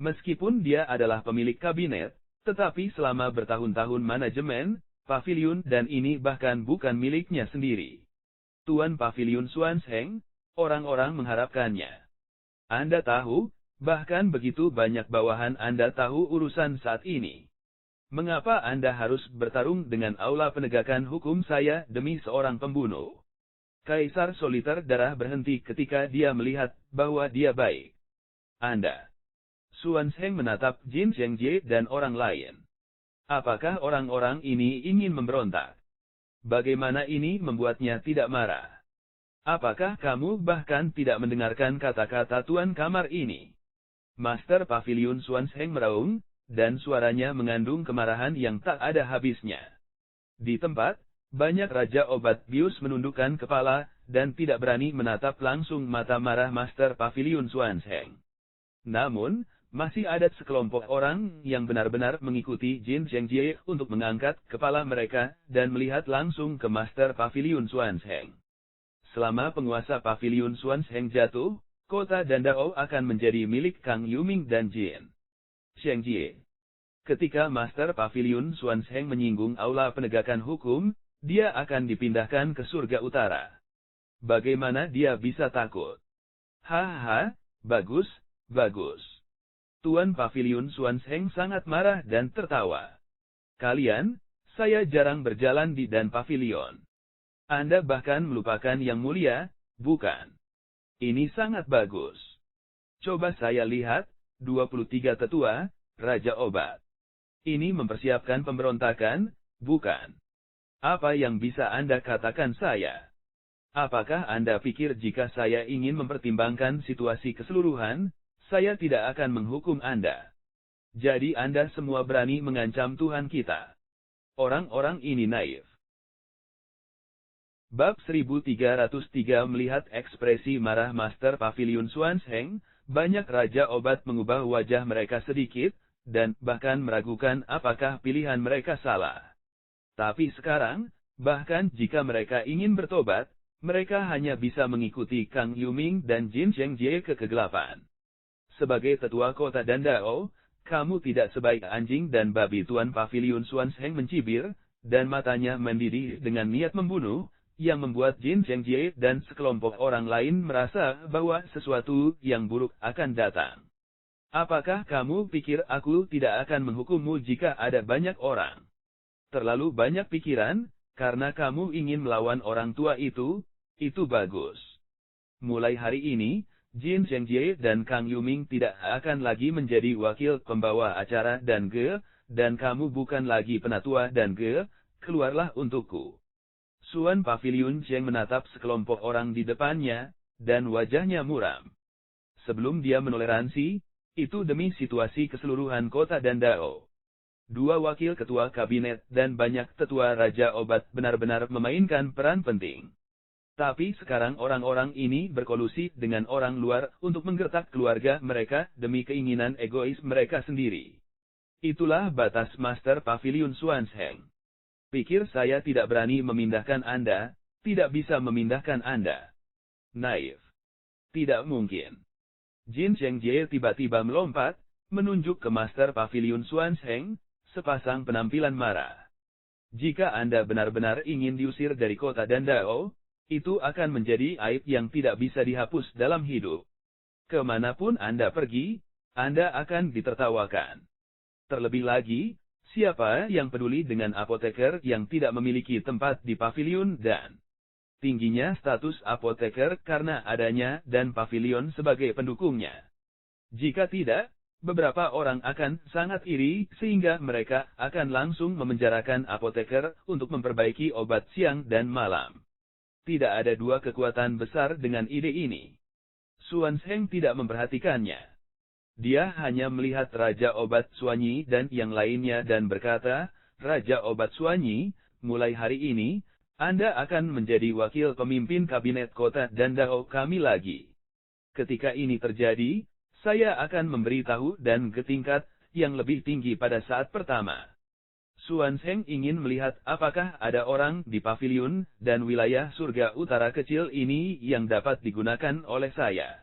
Meskipun dia adalah pemilik kabinet, tetapi selama bertahun-tahun manajemen, paviliun dan ini bahkan bukan miliknya sendiri. Tuan Paviliun Swansheng, orang-orang mengharapkannya. Anda tahu, bahkan begitu banyak bawahan Anda tahu urusan saat ini. Mengapa Anda harus bertarung dengan aula penegakan hukum saya demi seorang pembunuh? Kaisar soliter darah berhenti ketika dia melihat bahwa dia baik. Anda. Swansheng menatap Jin Chengjie dan orang lain. Apakah orang-orang ini ingin memberontak? Bagaimana ini membuatnya tidak marah? Apakah kamu bahkan tidak mendengarkan kata-kata Tuan Kamar ini? Master Paviliun Swansheng meraung, dan suaranya mengandung kemarahan yang tak ada habisnya. Di tempat, banyak raja obat bius menundukkan kepala, dan tidak berani menatap langsung mata marah Master Paviliun Swansheng. Namun, masih ada sekelompok orang yang benar-benar mengikuti Jin Chengjie untuk mengangkat kepala mereka dan melihat langsung ke Master Paviliun Swansheng. Selama penguasa Paviliun Swansheng jatuh, kota Dandao akan menjadi milik Kang Yuming dan Jin Chengjie. Ketika Master Paviliun Swansheng menyinggung aula penegakan hukum, dia akan dipindahkan ke surga utara. Bagaimana dia bisa takut? Hahaha, bagus, bagus. Tuan Paviliun Swansheng sangat marah dan tertawa. Kalian, saya jarang berjalan di Dan Pavilion. Anda bahkan melupakan yang mulia, bukan? Ini sangat bagus. Coba saya lihat, 23 tetua, Raja Obat. Ini mempersiapkan pemberontakan, bukan? Apa yang bisa Anda katakan saya? Apakah Anda pikir jika saya ingin mempertimbangkan situasi keseluruhan, saya tidak akan menghukum Anda? Jadi Anda semua berani mengancam Tuhan kita. Orang-orang ini naif. Bab 1303 melihat ekspresi marah Master Paviliun Swansheng, banyak raja obat mengubah wajah mereka sedikit, dan bahkan meragukan apakah pilihan mereka salah. Tapi sekarang, bahkan jika mereka ingin bertobat, mereka hanya bisa mengikuti Kang Yuming dan Jin Zhengjie ke kegelapan. Sebagai tetua kota Dandao, kamu tidak sebaik anjing dan babi. Tuan Paviliun Xuanzheng mencibir, dan matanya mendidih dengan niat membunuh, yang membuat Jin Zhengjie dan sekelompok orang lain merasa bahwa sesuatu yang buruk akan datang. Apakah kamu pikir aku tidak akan menghukummu jika ada banyak orang? Terlalu banyak pikiran, karena kamu ingin melawan orang tua itu bagus. Mulai hari ini, Jin Zhengjie dan Kang Yuming tidak akan lagi menjadi wakil pembawa acara dan kamu bukan lagi penatua dan keluarlah untukku. Suan Paviliun Zheng menatap sekelompok orang di depannya, dan wajahnya muram. Sebelum dia menoleransi, itu demi situasi keseluruhan kota Dandao. Dua wakil ketua kabinet dan banyak tetua Raja Obat benar-benar memainkan peran penting. Tapi sekarang orang-orang ini berkolusi dengan orang luar untuk menggertak keluarga mereka demi keinginan egois mereka sendiri. Itulah batas Master Paviliun Xuanzheng. Pikir saya tidak berani memindahkan Anda, tidak bisa memindahkan Anda. Naif. Tidak mungkin. Jin Zhengjie tiba-tiba melompat, menunjuk ke Master Paviliun Xuanzheng, sepasang penampilan marah. Jika Anda benar-benar ingin diusir dari kota Dandao, itu akan menjadi aib yang tidak bisa dihapus dalam hidup. Kemanapun Anda pergi, Anda akan ditertawakan. Terlebih lagi, siapa yang peduli dengan apoteker yang tidak memiliki tempat di paviliun dan tingginya status apoteker karena adanya dan pavilion sebagai pendukungnya? Jika tidak, beberapa orang akan sangat iri sehingga mereka akan langsung memenjarakan apoteker untuk memperbaiki obat siang dan malam. Tidak ada dua kekuatan besar dengan ide ini. Xuanzheng tidak memperhatikannya. Dia hanya melihat Raja Obat Xuanyi dan yang lainnya dan berkata, Raja Obat Xuanyi, mulai hari ini, Anda akan menjadi wakil pemimpin kabinet kota Dandao kami lagi. Ketika ini terjadi, saya akan memberitahu dan ke tingkat yang lebih tinggi pada saat pertama. Xuanzheng ingin melihat apakah ada orang di paviliun dan wilayah surga utara kecil ini yang dapat digunakan oleh saya.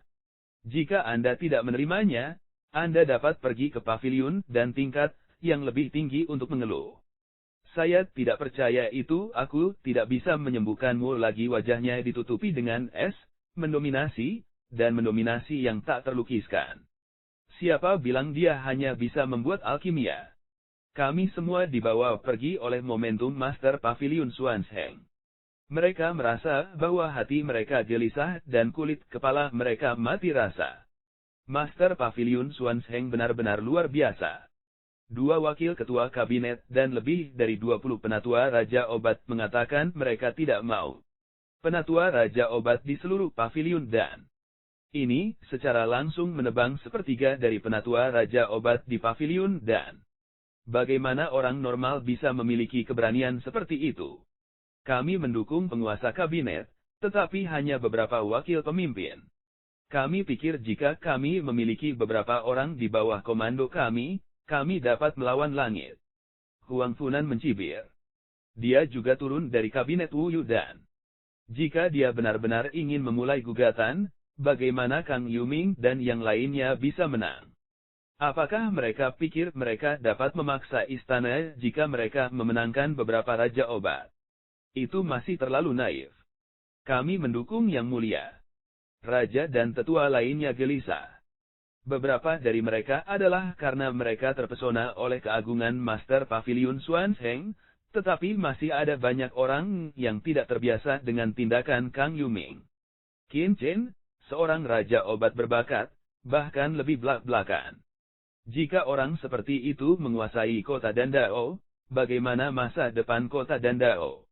Jika Anda tidak menerimanya, Anda dapat pergi ke paviliun dan tingkat yang lebih tinggi untuk mengeluh. Saya tidak percaya itu. Aku tidak bisa menyembuhkanmu lagi. Wajahnya ditutupi dengan es, mendominasi yang tak terlukiskan. Siapa bilang dia hanya bisa membuat alkimia? Kami semua dibawa pergi oleh momentum Master Paviliun Xuanzheng. Mereka merasa bahwa hati mereka gelisah dan kulit kepala mereka mati rasa. Master Paviliun Xuanzheng benar-benar luar biasa. Dua wakil ketua kabinet dan lebih dari 20 penatua Raja Obat mengatakan mereka tidak mau. Penatua Raja Obat di seluruh paviliun dan ini secara langsung menebang sepertiga dari penatua Raja Obat di paviliun dan bagaimana orang normal bisa memiliki keberanian seperti itu? Kami mendukung penguasa kabinet, tetapi hanya beberapa wakil pemimpin. Kami pikir jika kami memiliki beberapa orang di bawah komando kami dapat melawan langit. Huang Funan mencibir. Dia juga turun dari kabinet Wu Yu dan jika dia benar-benar ingin memulai gugatan, bagaimana Kang Yuming dan yang lainnya bisa menang? Apakah mereka pikir mereka dapat memaksa istana jika mereka memenangkan beberapa Raja Obat? Itu masih terlalu naif. Kami mendukung yang mulia. Raja dan tetua lainnya gelisah. Beberapa dari mereka adalah karena mereka terpesona oleh keagungan Master Paviliun Xuanzheng, tetapi masih ada banyak orang yang tidak terbiasa dengan tindakan Kang Yuming. Qin Chen, seorang Raja Obat berbakat, bahkan lebih belak-belakan. Jika orang seperti itu menguasai kota Dandao, bagaimana masa depan kota Dandao?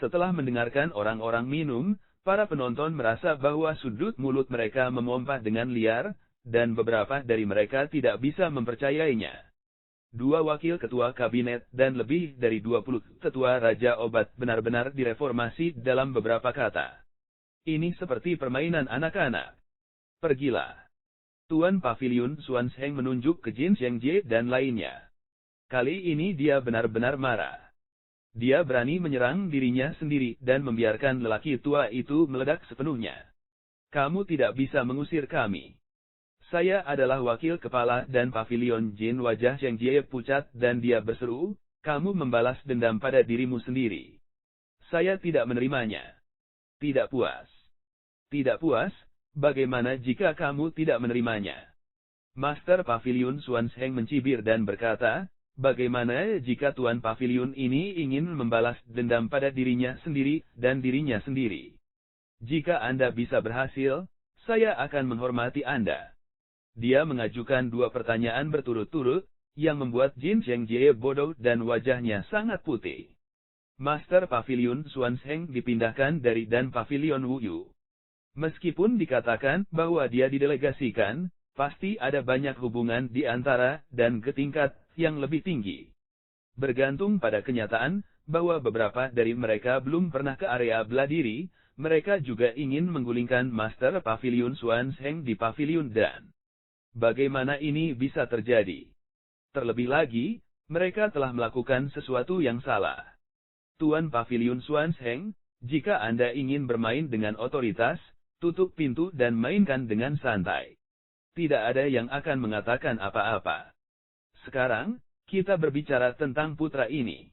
Setelah mendengarkan orang-orang minum, para penonton merasa bahwa sudut mulut mereka memompah dengan liar, dan beberapa dari mereka tidak bisa mempercayainya. Dua wakil ketua kabinet dan lebih dari 20 tetua Raja Obat benar-benar direformasi dalam beberapa kata. Ini seperti permainan anak-anak. Pergilah. Tuan Paviliun Xuanzheng menunjuk ke Jin Xiangjie dan lainnya. Kali ini dia benar-benar marah. Dia berani menyerang dirinya sendiri dan membiarkan lelaki tua itu meledak sepenuhnya. Kamu tidak bisa mengusir kami. Saya adalah wakil kepala dan Pavilion Jin. Wajah Xiangjie pucat dan dia berseru, kamu membalas dendam pada dirimu sendiri. Saya tidak menerimanya. Tidak puas. Tidak puas? Bagaimana jika kamu tidak menerimanya? Master Paviliun Xuanzheng mencibir dan berkata, bagaimana jika Tuan Paviliun ini ingin membalas dendam pada dirinya sendiri dan dirinya sendiri? Jika Anda bisa berhasil, saya akan menghormati Anda. Dia mengajukan dua pertanyaan berturut-turut, yang membuat Jin Xiangjie bodoh dan wajahnya sangat putih. Master Paviliun Xuanzheng dipindahkan dari Dan Pavilion Wuyu. Meskipun dikatakan bahwa dia didelegasikan, pasti ada banyak hubungan di antara dan ke tingkat yang lebih tinggi. Bergantung pada kenyataan bahwa beberapa dari mereka belum pernah ke area bela diri, mereka juga ingin menggulingkan Master Paviliun Xuanzheng di Paviliun Dan. Bagaimana ini bisa terjadi? Terlebih lagi, mereka telah melakukan sesuatu yang salah. Tuan Paviliun Xuanzheng, jika Anda ingin bermain dengan otoritas, tutup pintu dan mainkan dengan santai. Tidak ada yang akan mengatakan apa-apa. Sekarang, kita berbicara tentang putra ini.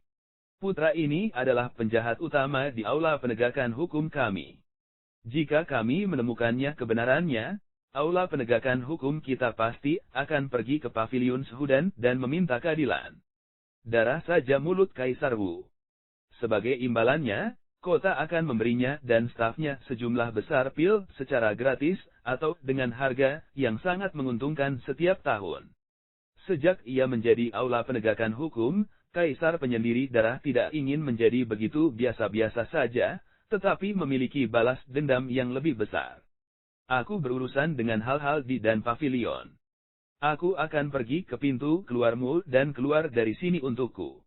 Putra ini adalah penjahat utama di aula penegakan hukum kami. Jika kami menemukannya kebenarannya, aula penegakan hukum kita pasti akan pergi ke Paviliun Sehudan dan meminta keadilan. Darah saja mulut Kaisar Wu. Sebagai imbalannya, kota akan memberinya dan stafnya sejumlah besar pil secara gratis atau dengan harga yang sangat menguntungkan setiap tahun. Sejak ia menjadi aula penegakan hukum, Kaisar penyendiri darah tidak ingin menjadi begitu biasa-biasa saja, tetapi memiliki balas dendam yang lebih besar. Aku berurusan dengan hal-hal di Dan Pavilion. Aku akan pergi ke pintu keluarmu dan keluar dari sini untukku.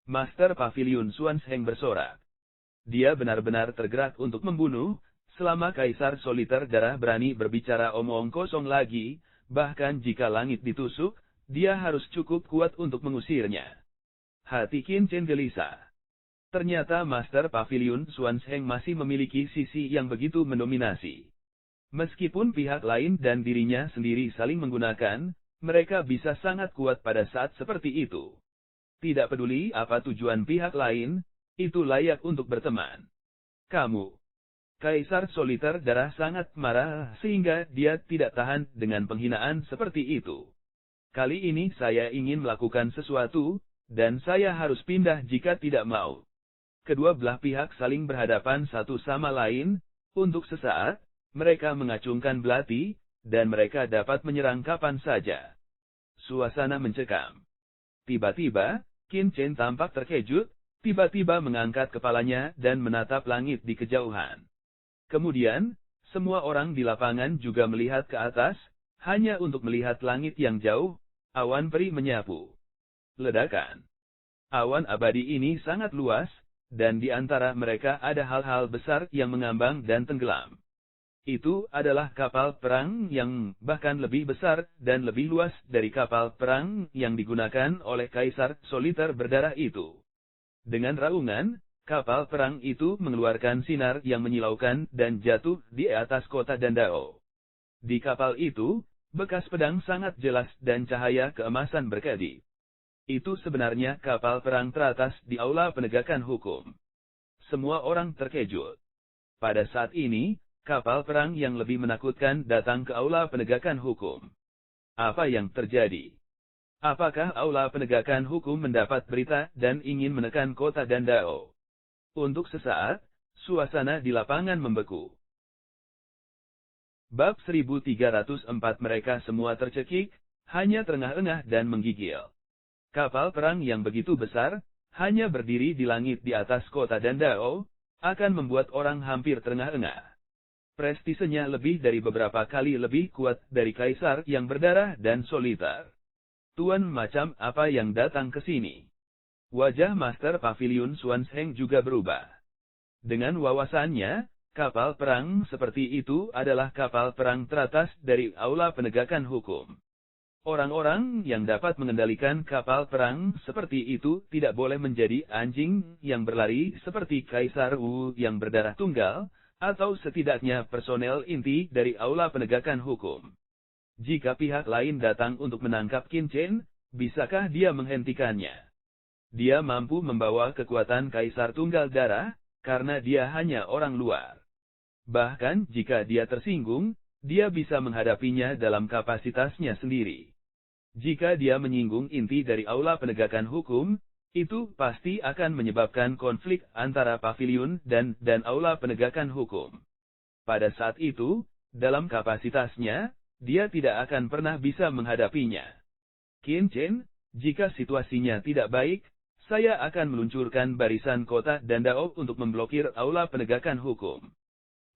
Master Paviliun Xuanzheng bersorak. Dia benar-benar tergerak untuk membunuh, selama Kaisar Soliter Darah berani berbicara omong kosong lagi, bahkan jika langit ditusuk, dia harus cukup kuat untuk mengusirnya. Hati Qin Chen gelisah. Ternyata Master Paviliun Xuanzheng masih memiliki sisi yang begitu mendominasi. Meskipun pihak lain dan dirinya sendiri saling menggunakan, mereka bisa sangat kuat pada saat seperti itu. Tidak peduli apa tujuan pihak lain, itu layak untuk berteman. Kamu. Kaisar Soliter Darah sangat marah sehingga dia tidak tahan dengan penghinaan seperti itu. Kali ini saya ingin melakukan sesuatu, dan saya harus pindah jika tidak mau. Kedua belah pihak saling berhadapan satu sama lain, untuk sesaat, mereka mengacungkan belati, dan mereka dapat menyerang kapan saja. Suasana mencekam. Tiba-tiba, Qin Chen tampak terkejut, tiba-tiba mengangkat kepalanya dan menatap langit di kejauhan. Kemudian, semua orang di lapangan juga melihat ke atas, hanya untuk melihat langit yang jauh. Awan peri menyapu. Ledakan. Awan abadi ini sangat luas, dan di antara mereka ada hal-hal besar yang mengambang dan tenggelam. Itu adalah kapal perang yang bahkan lebih besar dan lebih luas dari kapal perang yang digunakan oleh Kaisar Soliter Berdarah itu. Dengan raungan, kapal perang itu mengeluarkan sinar yang menyilaukan dan jatuh di atas kota Dandao. Di kapal itu, bekas pedang sangat jelas dan cahaya keemasan berkedip. Itu sebenarnya kapal perang teratas di aula penegakan hukum. Semua orang terkejut. Pada saat ini, kapal perang yang lebih menakutkan datang ke aula penegakan hukum. Apa yang terjadi? Apakah aula penegakan hukum mendapat berita dan ingin menekan kota Dandao? Untuk sesaat, suasana di lapangan membeku. Bab 1304 mereka semua tercekik, hanya terengah-engah dan menggigil. Kapal perang yang begitu besar, hanya berdiri di langit di atas kota Dandao, akan membuat orang hampir terengah-engah. Prestisenya lebih dari beberapa kali lebih kuat dari Kaisar yang berdarah dan Soliter. Tuan macam apa yang datang ke sini? Wajah Master Paviliun Xuanzheng juga berubah. Dengan wawasannya, Kapal perang seperti itu adalah kapal perang teratas dari aula penegakan hukum. Orang-orang yang dapat mengendalikan kapal perang seperti itu tidak boleh menjadi anjing yang berlari seperti Kaisar Wu yang berdarah tunggal, atau setidaknya personel inti dari aula penegakan hukum. Jika pihak lain datang untuk menangkap Qin Chen, bisakah dia menghentikannya? Dia mampu membawa kekuatan Kaisar Tunggal Darah, karena dia hanya orang luar. Bahkan jika dia tersinggung, dia bisa menghadapinya dalam kapasitasnya sendiri. Jika dia menyinggung inti dari aula penegakan hukum, itu pasti akan menyebabkan konflik antara paviliun dan aula penegakan hukum. Pada saat itu, dalam kapasitasnya, dia tidak akan pernah bisa menghadapinya. Qin Chen, jika situasinya tidak baik, saya akan meluncurkan barisan kota dan Dao untuk memblokir aula penegakan hukum.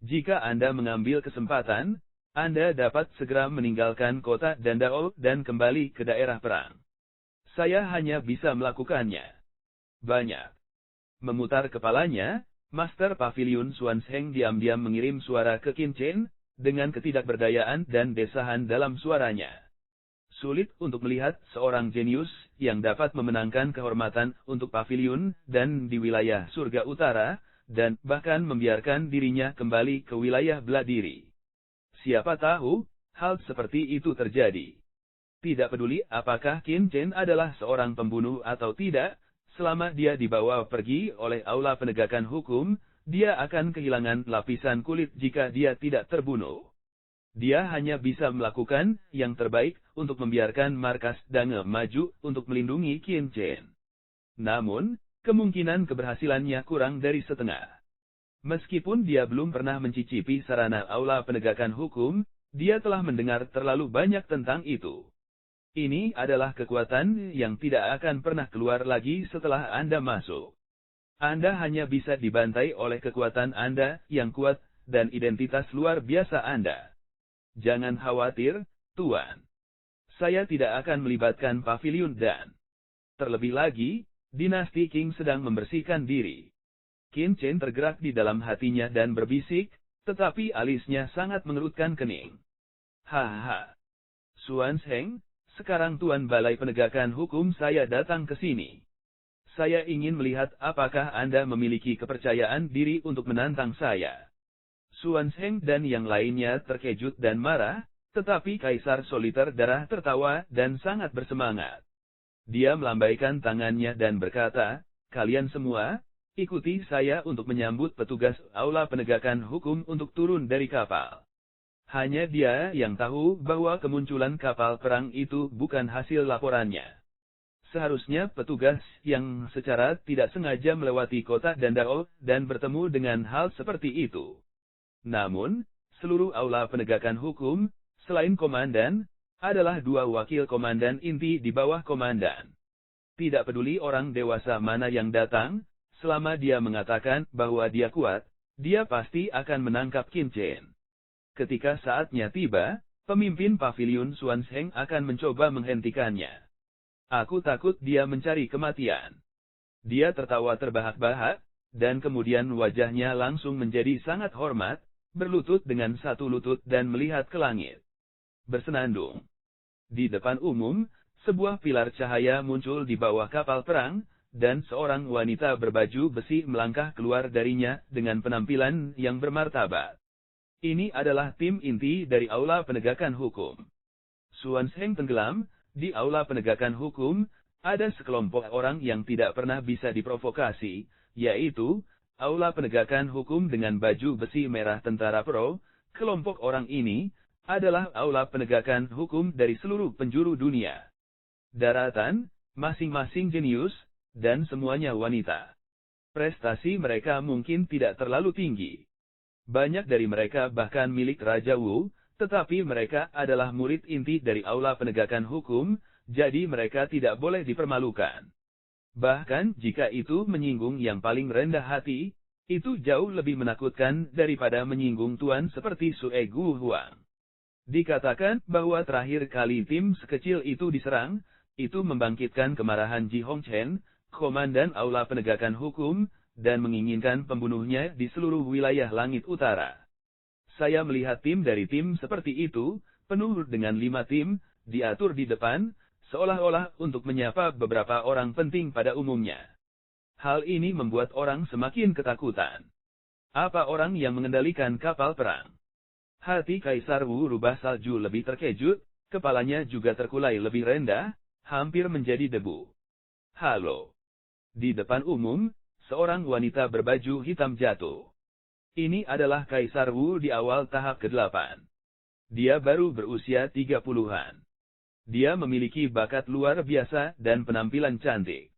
Jika Anda mengambil kesempatan, Anda dapat segera meninggalkan kota dan Dao dan kembali ke daerah perang. Saya hanya bisa melakukannya. Banyak. Memutar kepalanya, Master Pavilion Xuanzheng diam-diam mengirim suara ke Qin Chen, dengan ketidakberdayaan dan desahan dalam suaranya. Sulit untuk melihat seorang jenius yang dapat memenangkan kehormatan untuk pavilion dan di wilayah surga utara, dan bahkan membiarkan dirinya kembali ke wilayah bela diri. Siapa tahu, hal seperti itu terjadi. Tidak peduli apakah Qin Chen adalah seorang pembunuh atau tidak, selama dia dibawa pergi oleh aula penegakan hukum, dia akan kehilangan lapisan kulit jika dia tidak terbunuh. Dia hanya bisa melakukan yang terbaik untuk membiarkan markas Dange maju untuk melindungi Qin Chen. Namun, kemungkinan keberhasilannya kurang dari setengah. Meskipun dia belum pernah mencicipi sarana aula penegakan hukum, dia telah mendengar terlalu banyak tentang itu. Ini adalah kekuatan yang tidak akan pernah keluar lagi setelah Anda masuk. Anda hanya bisa dibantai oleh kekuatan Anda yang kuat dan identitas luar biasa Anda. Jangan khawatir, Tuan. Saya tidak akan melibatkan pavilion dan terlebih lagi, dinasti Qing sedang membersihkan diri. Qin Chen tergerak di dalam hatinya dan berbisik, tetapi alisnya sangat mengerutkan kening. Haha. Xuanzheng, sekarang Tuan Balai Penegakan Hukum saya datang ke sini. Saya ingin melihat apakah Anda memiliki kepercayaan diri untuk menantang saya. Xuanzheng dan yang lainnya terkejut dan marah, tetapi Kaisar Soliter Darah tertawa dan sangat bersemangat. Dia melambaikan tangannya dan berkata, kalian semua, ikuti saya untuk menyambut petugas aula penegakan hukum untuk turun dari kapal. Hanya dia yang tahu bahwa kemunculan kapal perang itu bukan hasil laporannya. Seharusnya petugas yang secara tidak sengaja melewati kota dan Dao dan bertemu dengan hal seperti itu. Namun, seluruh aula penegakan hukum, selain komandan, adalah dua wakil komandan inti di bawah komandan. Tidak peduli orang dewasa mana yang datang, selama dia mengatakan bahwa dia kuat, dia pasti akan menangkap Qin Chen. Ketika saatnya tiba, pemimpin pavilion Xuanzheng akan mencoba menghentikannya. Aku takut dia mencari kematian. Dia tertawa terbahak-bahak, dan kemudian wajahnya langsung menjadi sangat hormat, berlutut dengan satu lutut dan melihat ke langit. Bersenandung. Di depan umum, sebuah pilar cahaya muncul di bawah kapal perang, dan seorang wanita berbaju besi melangkah keluar darinya dengan penampilan yang bermartabat. Ini adalah tim inti dari aula penegakan hukum. Xuanzheng tenggelam, di aula penegakan hukum, ada sekelompok orang yang tidak pernah bisa diprovokasi, yaitu, aula penegakan hukum dengan baju besi merah tentara pro. Kelompok orang ini, adalah aula penegakan hukum dari seluruh penjuru dunia. Daratan, masing-masing jenius, dan semuanya wanita. Prestasi mereka mungkin tidak terlalu tinggi. Banyak dari mereka bahkan milik Raja Wu, tetapi mereka adalah murid inti dari aula penegakan hukum, jadi mereka tidak boleh dipermalukan. Bahkan jika itu menyinggung yang paling rendah hati, itu jauh lebih menakutkan daripada menyinggung tuan seperti Sue Gu Huang. Dikatakan bahwa terakhir kali tim sekecil itu diserang, itu membangkitkan kemarahan Ji Hongchen, komandan aula penegakan hukum, dan menginginkan pembunuhnya di seluruh wilayah langit utara. Saya melihat tim dari tim seperti itu, penuh dengan 5 tim, diatur di depan, seolah-olah untuk menyapa beberapa orang penting pada umumnya. Hal ini membuat orang semakin ketakutan. Apa orang yang mengendalikan kapal perang? Hati Kaisar Wu rubah salju lebih terkejut, kepalanya juga terkulai lebih rendah, hampir menjadi debu. Halo. Di depan umum, seorang wanita berbaju hitam jatuh. Ini adalah Kaisar Wu di awal tahap ke-8. Dia baru berusia 30-an. Dia memiliki bakat luar biasa dan penampilan cantik.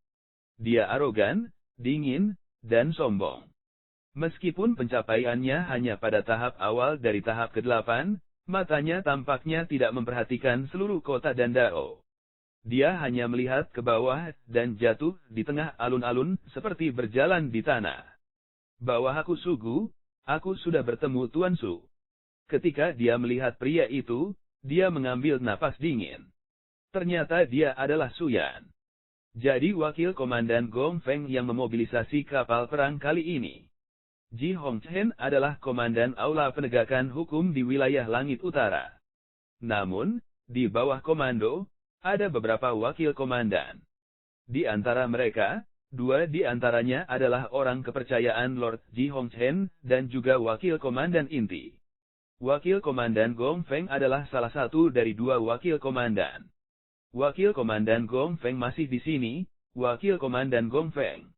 Dia arogan, dingin, dan sombong. Meskipun pencapaiannya hanya pada tahap awal dari tahap ke-8, matanya tampaknya tidak memperhatikan seluruh kota dan dao. Dia hanya melihat ke bawah dan jatuh di tengah alun-alun seperti berjalan di tanah. Bawah aku Sugu, aku sudah bertemu Tuan Su. Ketika dia melihat pria itu, dia mengambil napas dingin. Ternyata dia adalah Su Yan. Jadi wakil komandan Gong Feng yang memobilisasi kapal perang kali ini. Ji Hongchen adalah komandan aula penegakan hukum di wilayah langit utara. Namun, di bawah komando, ada beberapa wakil komandan. Di antara mereka, 2 di antaranya adalah orang kepercayaan Lord Ji Hongchen dan juga wakil komandan inti. Wakil komandan Gong Feng adalah salah satu dari 2 wakil komandan. Wakil komandan Gong Feng masih di sini, wakil komandan Gong Feng.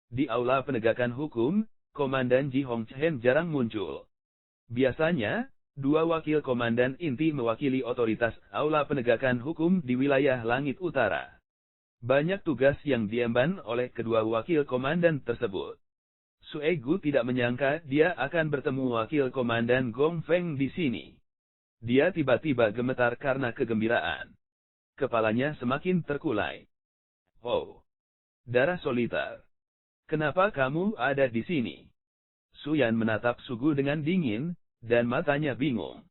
Di aula penegakan hukum, komandan Ji Hongchen jarang muncul. Biasanya, 2 wakil komandan inti mewakili otoritas aula penegakan hukum di wilayah langit utara. Banyak tugas yang diemban oleh kedua wakil komandan tersebut. Sue Gu tidak menyangka dia akan bertemu wakil komandan Gong Feng di sini. Dia tiba-tiba gemetar karena kegembiraan. Kepalanya semakin terkulai. Oh, darah Soliter. Kenapa kamu ada di sini? Su Yan menatap Sugu dengan dingin, dan matanya bingung.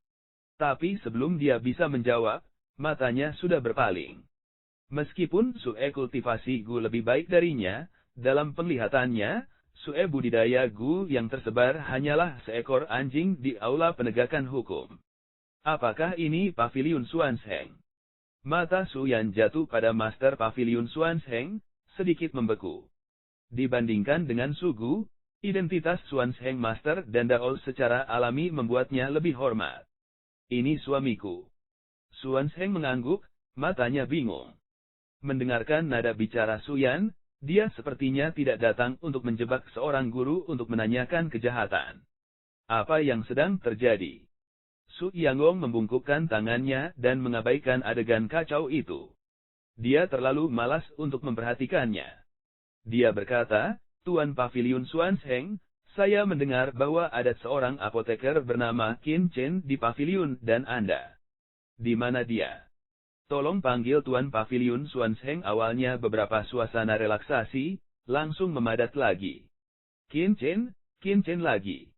Tapi sebelum dia bisa menjawab, matanya sudah berpaling. Meskipun Sue kultivasi Gu lebih baik darinya, dalam penglihatannya, Sue budidaya Gu yang tersebar hanyalah seekor anjing di aula penegakan hukum. Apakah ini Paviliun Xuanzheng? Mata Su Yan jatuh pada Master Paviliun Xuanzheng, sedikit membeku. Dibandingkan dengan Sugu, identitas Xuanzheng Master dan Dao secara alami membuatnya lebih hormat. Ini suamiku. Xuanzheng mengangguk, matanya bingung. Mendengarkan nada bicara Su Yan, dia sepertinya tidak datang untuk menjebak seorang guru untuk menanyakan kejahatan. Apa yang sedang terjadi? Su Yanggong membungkukkan tangannya dan mengabaikan adegan kacau itu. Dia terlalu malas untuk memperhatikannya. Dia berkata, Tuan Paviliun Xuanzheng, saya mendengar bahwa ada seorang apoteker bernama Qin Chen di Paviliun dan Anda. Di mana dia? Tolong panggil Tuan Paviliun Xuanzheng. Awalnya beberapa suasana relaksasi, langsung memadat lagi. Qin Chen lagi.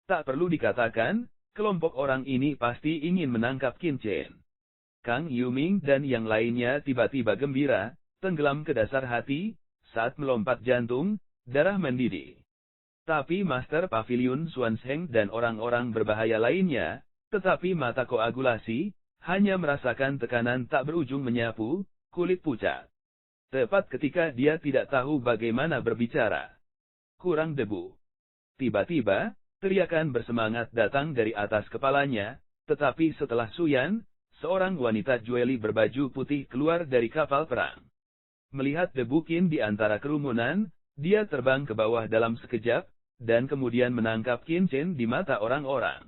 Tak perlu dikatakan, kelompok orang ini pasti ingin menangkap Qin Chen. Kang Yuming dan yang lainnya tiba-tiba gembira, tenggelam ke dasar hati, saat melompat jantung, darah mendidih. Tapi Master Paviliun Xuanzheng dan orang-orang berbahaya lainnya, tetapi mata koagulasi, hanya merasakan tekanan tak berujung menyapu, kulit pucat. Tepat ketika dia tidak tahu bagaimana berbicara. Kurang debu. Tiba-tiba, teriakan bersemangat datang dari atas kepalanya, tetapi setelah Su Yan, seorang wanita Jueli berbaju putih keluar dari kapal perang. Melihat debu Qin di antara kerumunan, dia terbang ke bawah dalam sekejap, dan kemudian menangkap Qin Chen di mata orang-orang.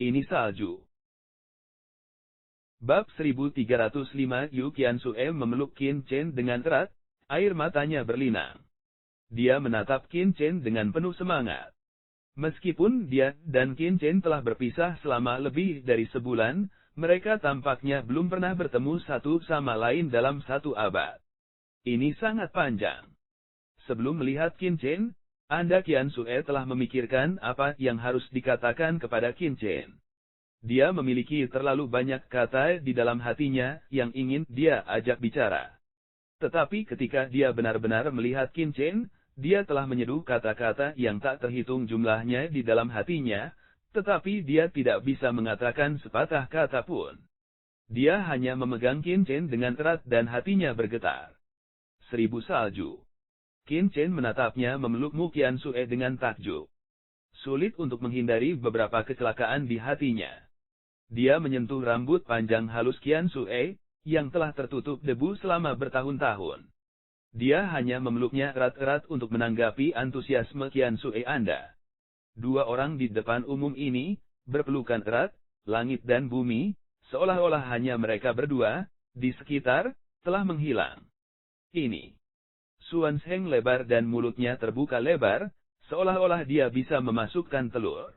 Ini salju. Bab 1305 Yu Qiansue memeluk Qin Chen dengan erat, air matanya berlinang. Dia menatap Qin Chen dengan penuh semangat. Meskipun dia dan Qin Chen telah berpisah selama lebih dari sebulan, mereka tampaknya belum pernah bertemu satu sama lain dalam 1 abad. Ini sangat panjang. Sebelum melihat Qin Chen, Anda Qiansue telah memikirkan apa yang harus dikatakan kepada Qin Chen. Dia memiliki terlalu banyak kata di dalam hatinya yang ingin dia ajak bicara. Tetapi ketika dia benar-benar melihat Qin Chen, Dia telah menyeduh kata-kata yang tak terhitung jumlahnya di dalam hatinya, tetapi dia tidak bisa mengatakan sepatah kata pun. Dia hanya memegang Qin Chen dengan erat dan hatinya bergetar. 1000 salju. Qin Chen menatapnya memeluk Mu Qiansue dengan takjub. Sulit untuk menghindari beberapa kecelakaan di hatinya. Dia menyentuh rambut panjang halus Qiansue, yang telah tertutup debu selama bertahun-tahun. Dia hanya memeluknya erat-erat untuk menanggapi antusiasme Qiansue Anda. Dua orang di depan umum ini, berpelukan erat, langit dan bumi, seolah-olah hanya mereka berdua, di sekitar, telah menghilang. Ini. Suan Sheng lebar dan mulutnya terbuka lebar, seolah-olah dia bisa memasukkan telur.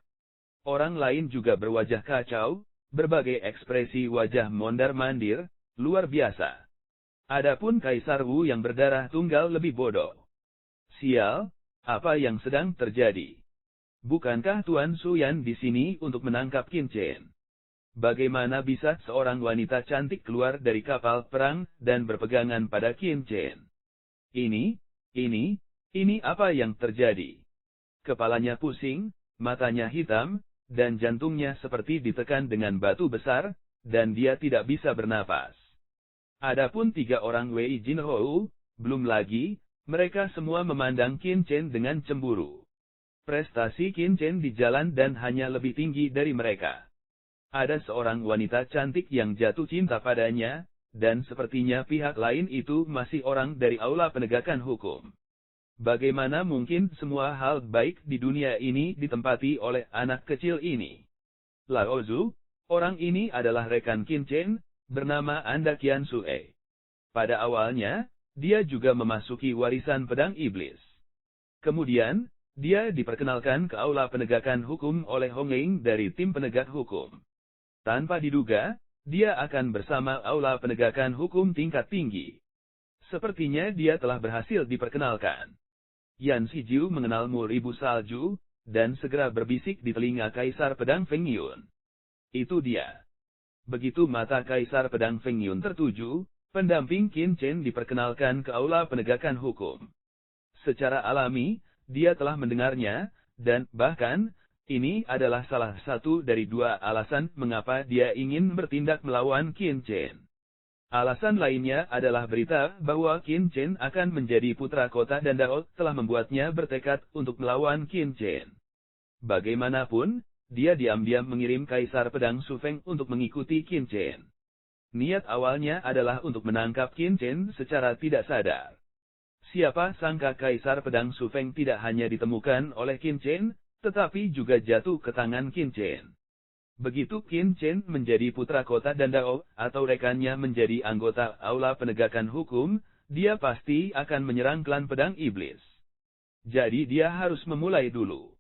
Orang lain juga berwajah kacau, berbagai ekspresi wajah mondar-mandir, luar biasa. Adapun Kaisar Wu yang berdarah tunggal lebih bodoh. Sial, apa yang sedang terjadi? Bukankah Tuan Suyan di sini untuk menangkap Qin Chen? Bagaimana bisa seorang wanita cantik keluar dari kapal perang dan berpegangan pada Qin Chen? Ini apa yang terjadi? Kepalanya pusing, matanya hitam, dan jantungnya seperti ditekan dengan batu besar, dan dia tidak bisa bernapas. Adapun 3 orang Wei Jinhou, belum lagi, mereka semua memandang Qin Chen dengan cemburu. Prestasi Qin Chen di jalan dan hanya lebih tinggi dari mereka. Ada seorang wanita cantik yang jatuh cinta padanya, dan sepertinya pihak lain itu masih orang dari aula penegakan hukum. Bagaimana mungkin semua hal baik di dunia ini ditempati oleh anak kecil ini? Lao Zu, orang ini adalah rekan Qin Chen, bernama Anda Qiansue. Pada awalnya, dia juga memasuki warisan pedang iblis. Kemudian, dia diperkenalkan ke aula penegakan hukum oleh Hong Ling dari tim penegak hukum. Tanpa diduga, dia akan bersama aula penegakan hukum tingkat tinggi. Sepertinya dia telah berhasil diperkenalkan. Yan Shijiu mengenalmu 1000 salju, dan segera berbisik di telinga Kaisar Pedang Feng Yun. Itu dia. Begitu mata Kaisar Pedang Feng Yun tertuju, pendamping Qin Chen diperkenalkan ke aula penegakan hukum. Secara alami, dia telah mendengarnya, dan bahkan, ini adalah salah satu dari 2 alasan mengapa dia ingin bertindak melawan Qin Chen. Alasan lainnya adalah berita bahwa Qin Chen akan menjadi putra kota dan Dao telah membuatnya bertekad untuk melawan Qin Chen. Bagaimanapun, dia diam-diam mengirim Kaisar Pedang Su Feng untuk mengikuti Qin Chen. Niat awalnya adalah untuk menangkap Qin Chen secara tidak sadar. Siapa sangka Kaisar Pedang Su Feng tidak hanya ditemukan oleh Qin Chen, tetapi juga jatuh ke tangan Qin Chen. Begitu Qin Chen menjadi putra kota dan Dao, atau rekannya menjadi anggota aula penegakan hukum, dia pasti akan menyerang klan pedang iblis. Jadi dia harus memulai dulu.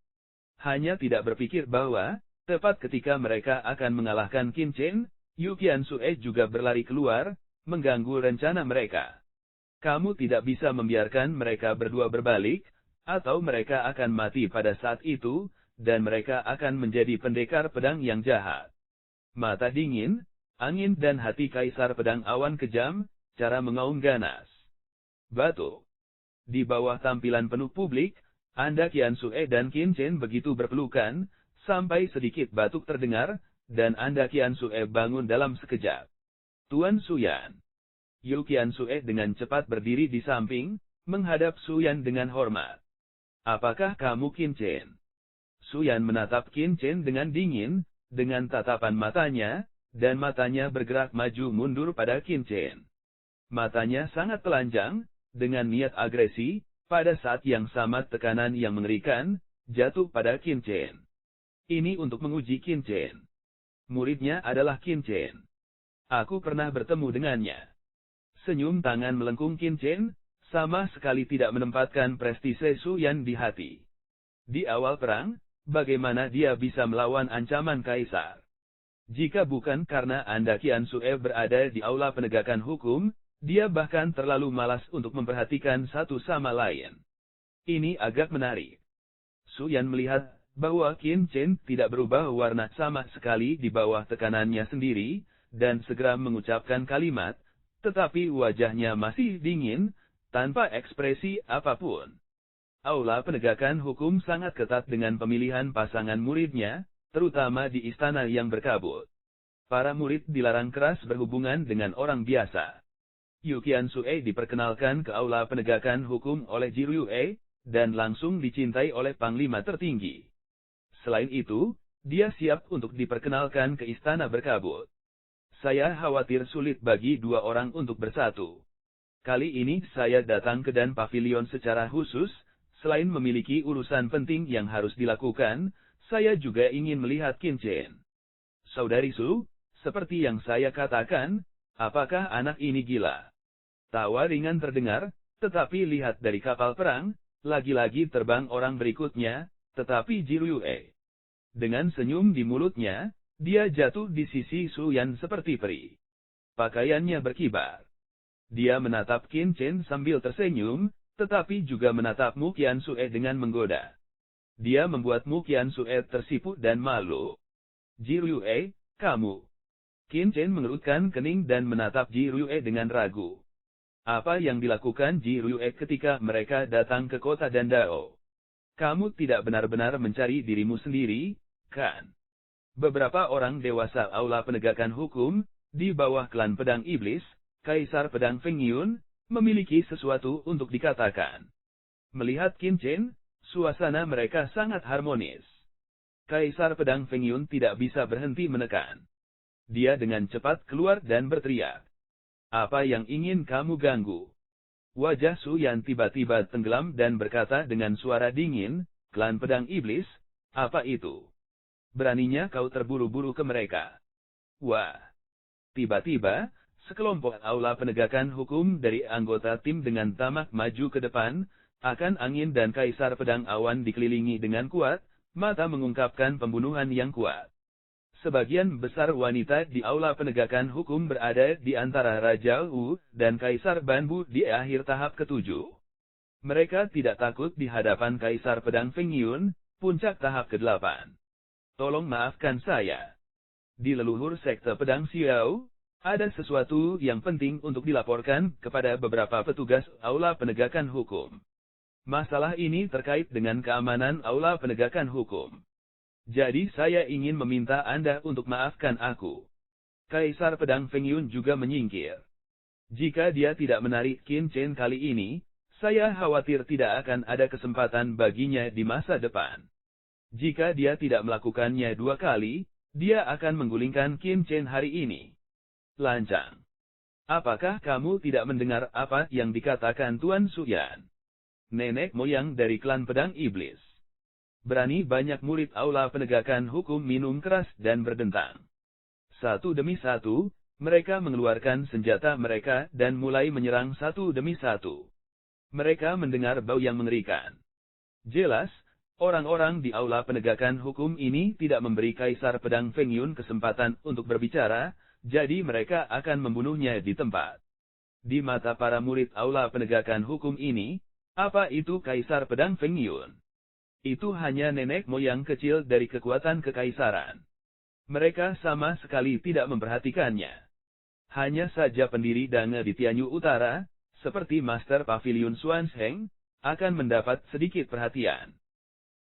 Hanya tidak berpikir bahwa, tepat ketika mereka akan mengalahkan Qin Chen, Yu Qiansue juga berlari keluar, mengganggu rencana mereka. Kamu tidak bisa membiarkan mereka berdua berbalik, atau mereka akan mati pada saat itu, dan mereka akan menjadi pendekar pedang yang jahat. Mata dingin, angin dan hati Kaisar Pedang Awan kejam, cara mengaum ganas. Batu. Di bawah tampilan penuh publik, Anda Qiansue dan Qin Chen begitu berpelukan, sampai sedikit batuk terdengar, dan Anda Qiansue bangun dalam sekejap. Tuan Suyan. Yu Qiansue dengan cepat berdiri di samping, menghadap Suyan dengan hormat. Apakah kamu Qin Chen? Suyan menatap Qin Chen dengan dingin, dengan tatapan matanya, dan matanya bergerak maju mundur pada Qin Chen. Matanya sangat telanjang, dengan niat agresi, pada saat yang sama tekanan yang mengerikan, jatuh pada Qin Chen. Ini untuk menguji Qin Chen. Muridnya adalah Qin Chen. Aku pernah bertemu dengannya. Senyum tangan melengkung Qin Chen, sama sekali tidak menempatkan prestise Suyan di hati. Di awal perang, bagaimana dia bisa melawan ancaman Kaisar? Jika bukan karena Anda Qiansue berada di aula penegakan hukum, dia bahkan terlalu malas untuk memperhatikan satu sama lain. Ini agak menarik. Suyan melihat bahwa Qin Chen tidak berubah warna sama sekali di bawah tekanannya sendiri, dan segera mengucapkan kalimat, tetapi wajahnya masih dingin, tanpa ekspresi apapun. Aula penegakan hukum sangat ketat dengan pemilihan pasangan muridnya, terutama di istana yang berkabut. Para murid dilarang keras berhubungan dengan orang biasa. Yu Qiansue diperkenalkan ke aula penegakan hukum oleh Ji Rue, dan langsung dicintai oleh panglima tertinggi. Selain itu, dia siap untuk diperkenalkan ke istana berkabut. Saya khawatir sulit bagi dua orang untuk bersatu. Kali ini saya datang ke Dan Pavilion secara khusus, selain memiliki urusan penting yang harus dilakukan, saya juga ingin melihat Qin Chen. Saudari Su, seperti yang saya katakan, apakah anak ini gila? Tawa ringan terdengar, tetapi lihat dari kapal perang, lagi-lagi terbang orang berikutnya, tetapi Ji Rue. Dengan senyum di mulutnya, dia jatuh di sisi Su Yan seperti peri. Pakaiannya berkibar. Dia menatap Qin Chen sambil tersenyum, tetapi juga menatap Mu Qiansue dengan menggoda. Dia membuat Mu Qiansue tersipu dan malu. Ji Rue, kamu. Qin Chen mengerutkan kening dan menatap Ji Rue dengan ragu. Apa yang dilakukan Ji Rue ketika mereka datang ke kota Dandao? Kamu tidak benar-benar mencari dirimu sendiri, kan? Beberapa orang dewasa aula penegakan hukum, di bawah klan pedang iblis, Kaisar Pedang Feng Yun, memiliki sesuatu untuk dikatakan. Melihat Qin Chen, suasana mereka sangat harmonis. Kaisar Pedang Feng Yun tidak bisa berhenti menekan. Dia dengan cepat keluar dan berteriak. Apa yang ingin kamu ganggu? Wajah Su Yan tiba-tiba tenggelam dan berkata dengan suara dingin, klan pedang iblis, apa itu? Beraninya kau terburu-buru ke mereka. Wah! Tiba-tiba, sekelompok aula penegakan hukum dari anggota tim dengan tamak maju ke depan, akan angin dan Kaisar Pedang Awan dikelilingi dengan kuat, mata mengungkapkan pembunuhan yang kuat. Sebagian besar wanita di aula penegakan hukum berada di antara Raja Wu dan Kaisar Banbu di akhir tahap ketujuh. Mereka tidak takut di hadapan Kaisar Pedang Feng Yun, puncak tahap ke-8. Tolong maafkan saya. Di leluhur sekte pedang Xiao, ada sesuatu yang penting untuk dilaporkan kepada beberapa petugas aula penegakan hukum. Masalah ini terkait dengan keamanan aula penegakan hukum. Jadi saya ingin meminta Anda untuk maafkan aku. Kaisar Pedang Feng Yun juga menyingkir. Jika dia tidak menarik Qin Chen kali ini, saya khawatir tidak akan ada kesempatan baginya di masa depan. Jika dia tidak melakukannya dua kali, dia akan menggulingkan Qin Chen hari ini. Lancang. Apakah kamu tidak mendengar apa yang dikatakan Tuan Su Yan? Nenek moyang dari klan pedang iblis. Berani banyak murid aula penegakan hukum minum keras dan berdentang. Satu demi satu, mereka mengeluarkan senjata mereka dan mulai menyerang satu demi satu. Mereka mendengar bau yang mengerikan. Jelas, orang-orang di aula penegakan hukum ini tidak memberi Kaisar Pedang Feng Yun kesempatan untuk berbicara, jadi mereka akan membunuhnya di tempat. Di mata para murid aula penegakan hukum ini, apa itu Kaisar Pedang Feng Yun? Itu hanya nenek moyang kecil dari kekuatan kekaisaran. Mereka sama sekali tidak memperhatikannya. Hanya saja pendiri Dange di Tianyu Utara, seperti Master Pavilion Xuanzheng, akan mendapat sedikit perhatian.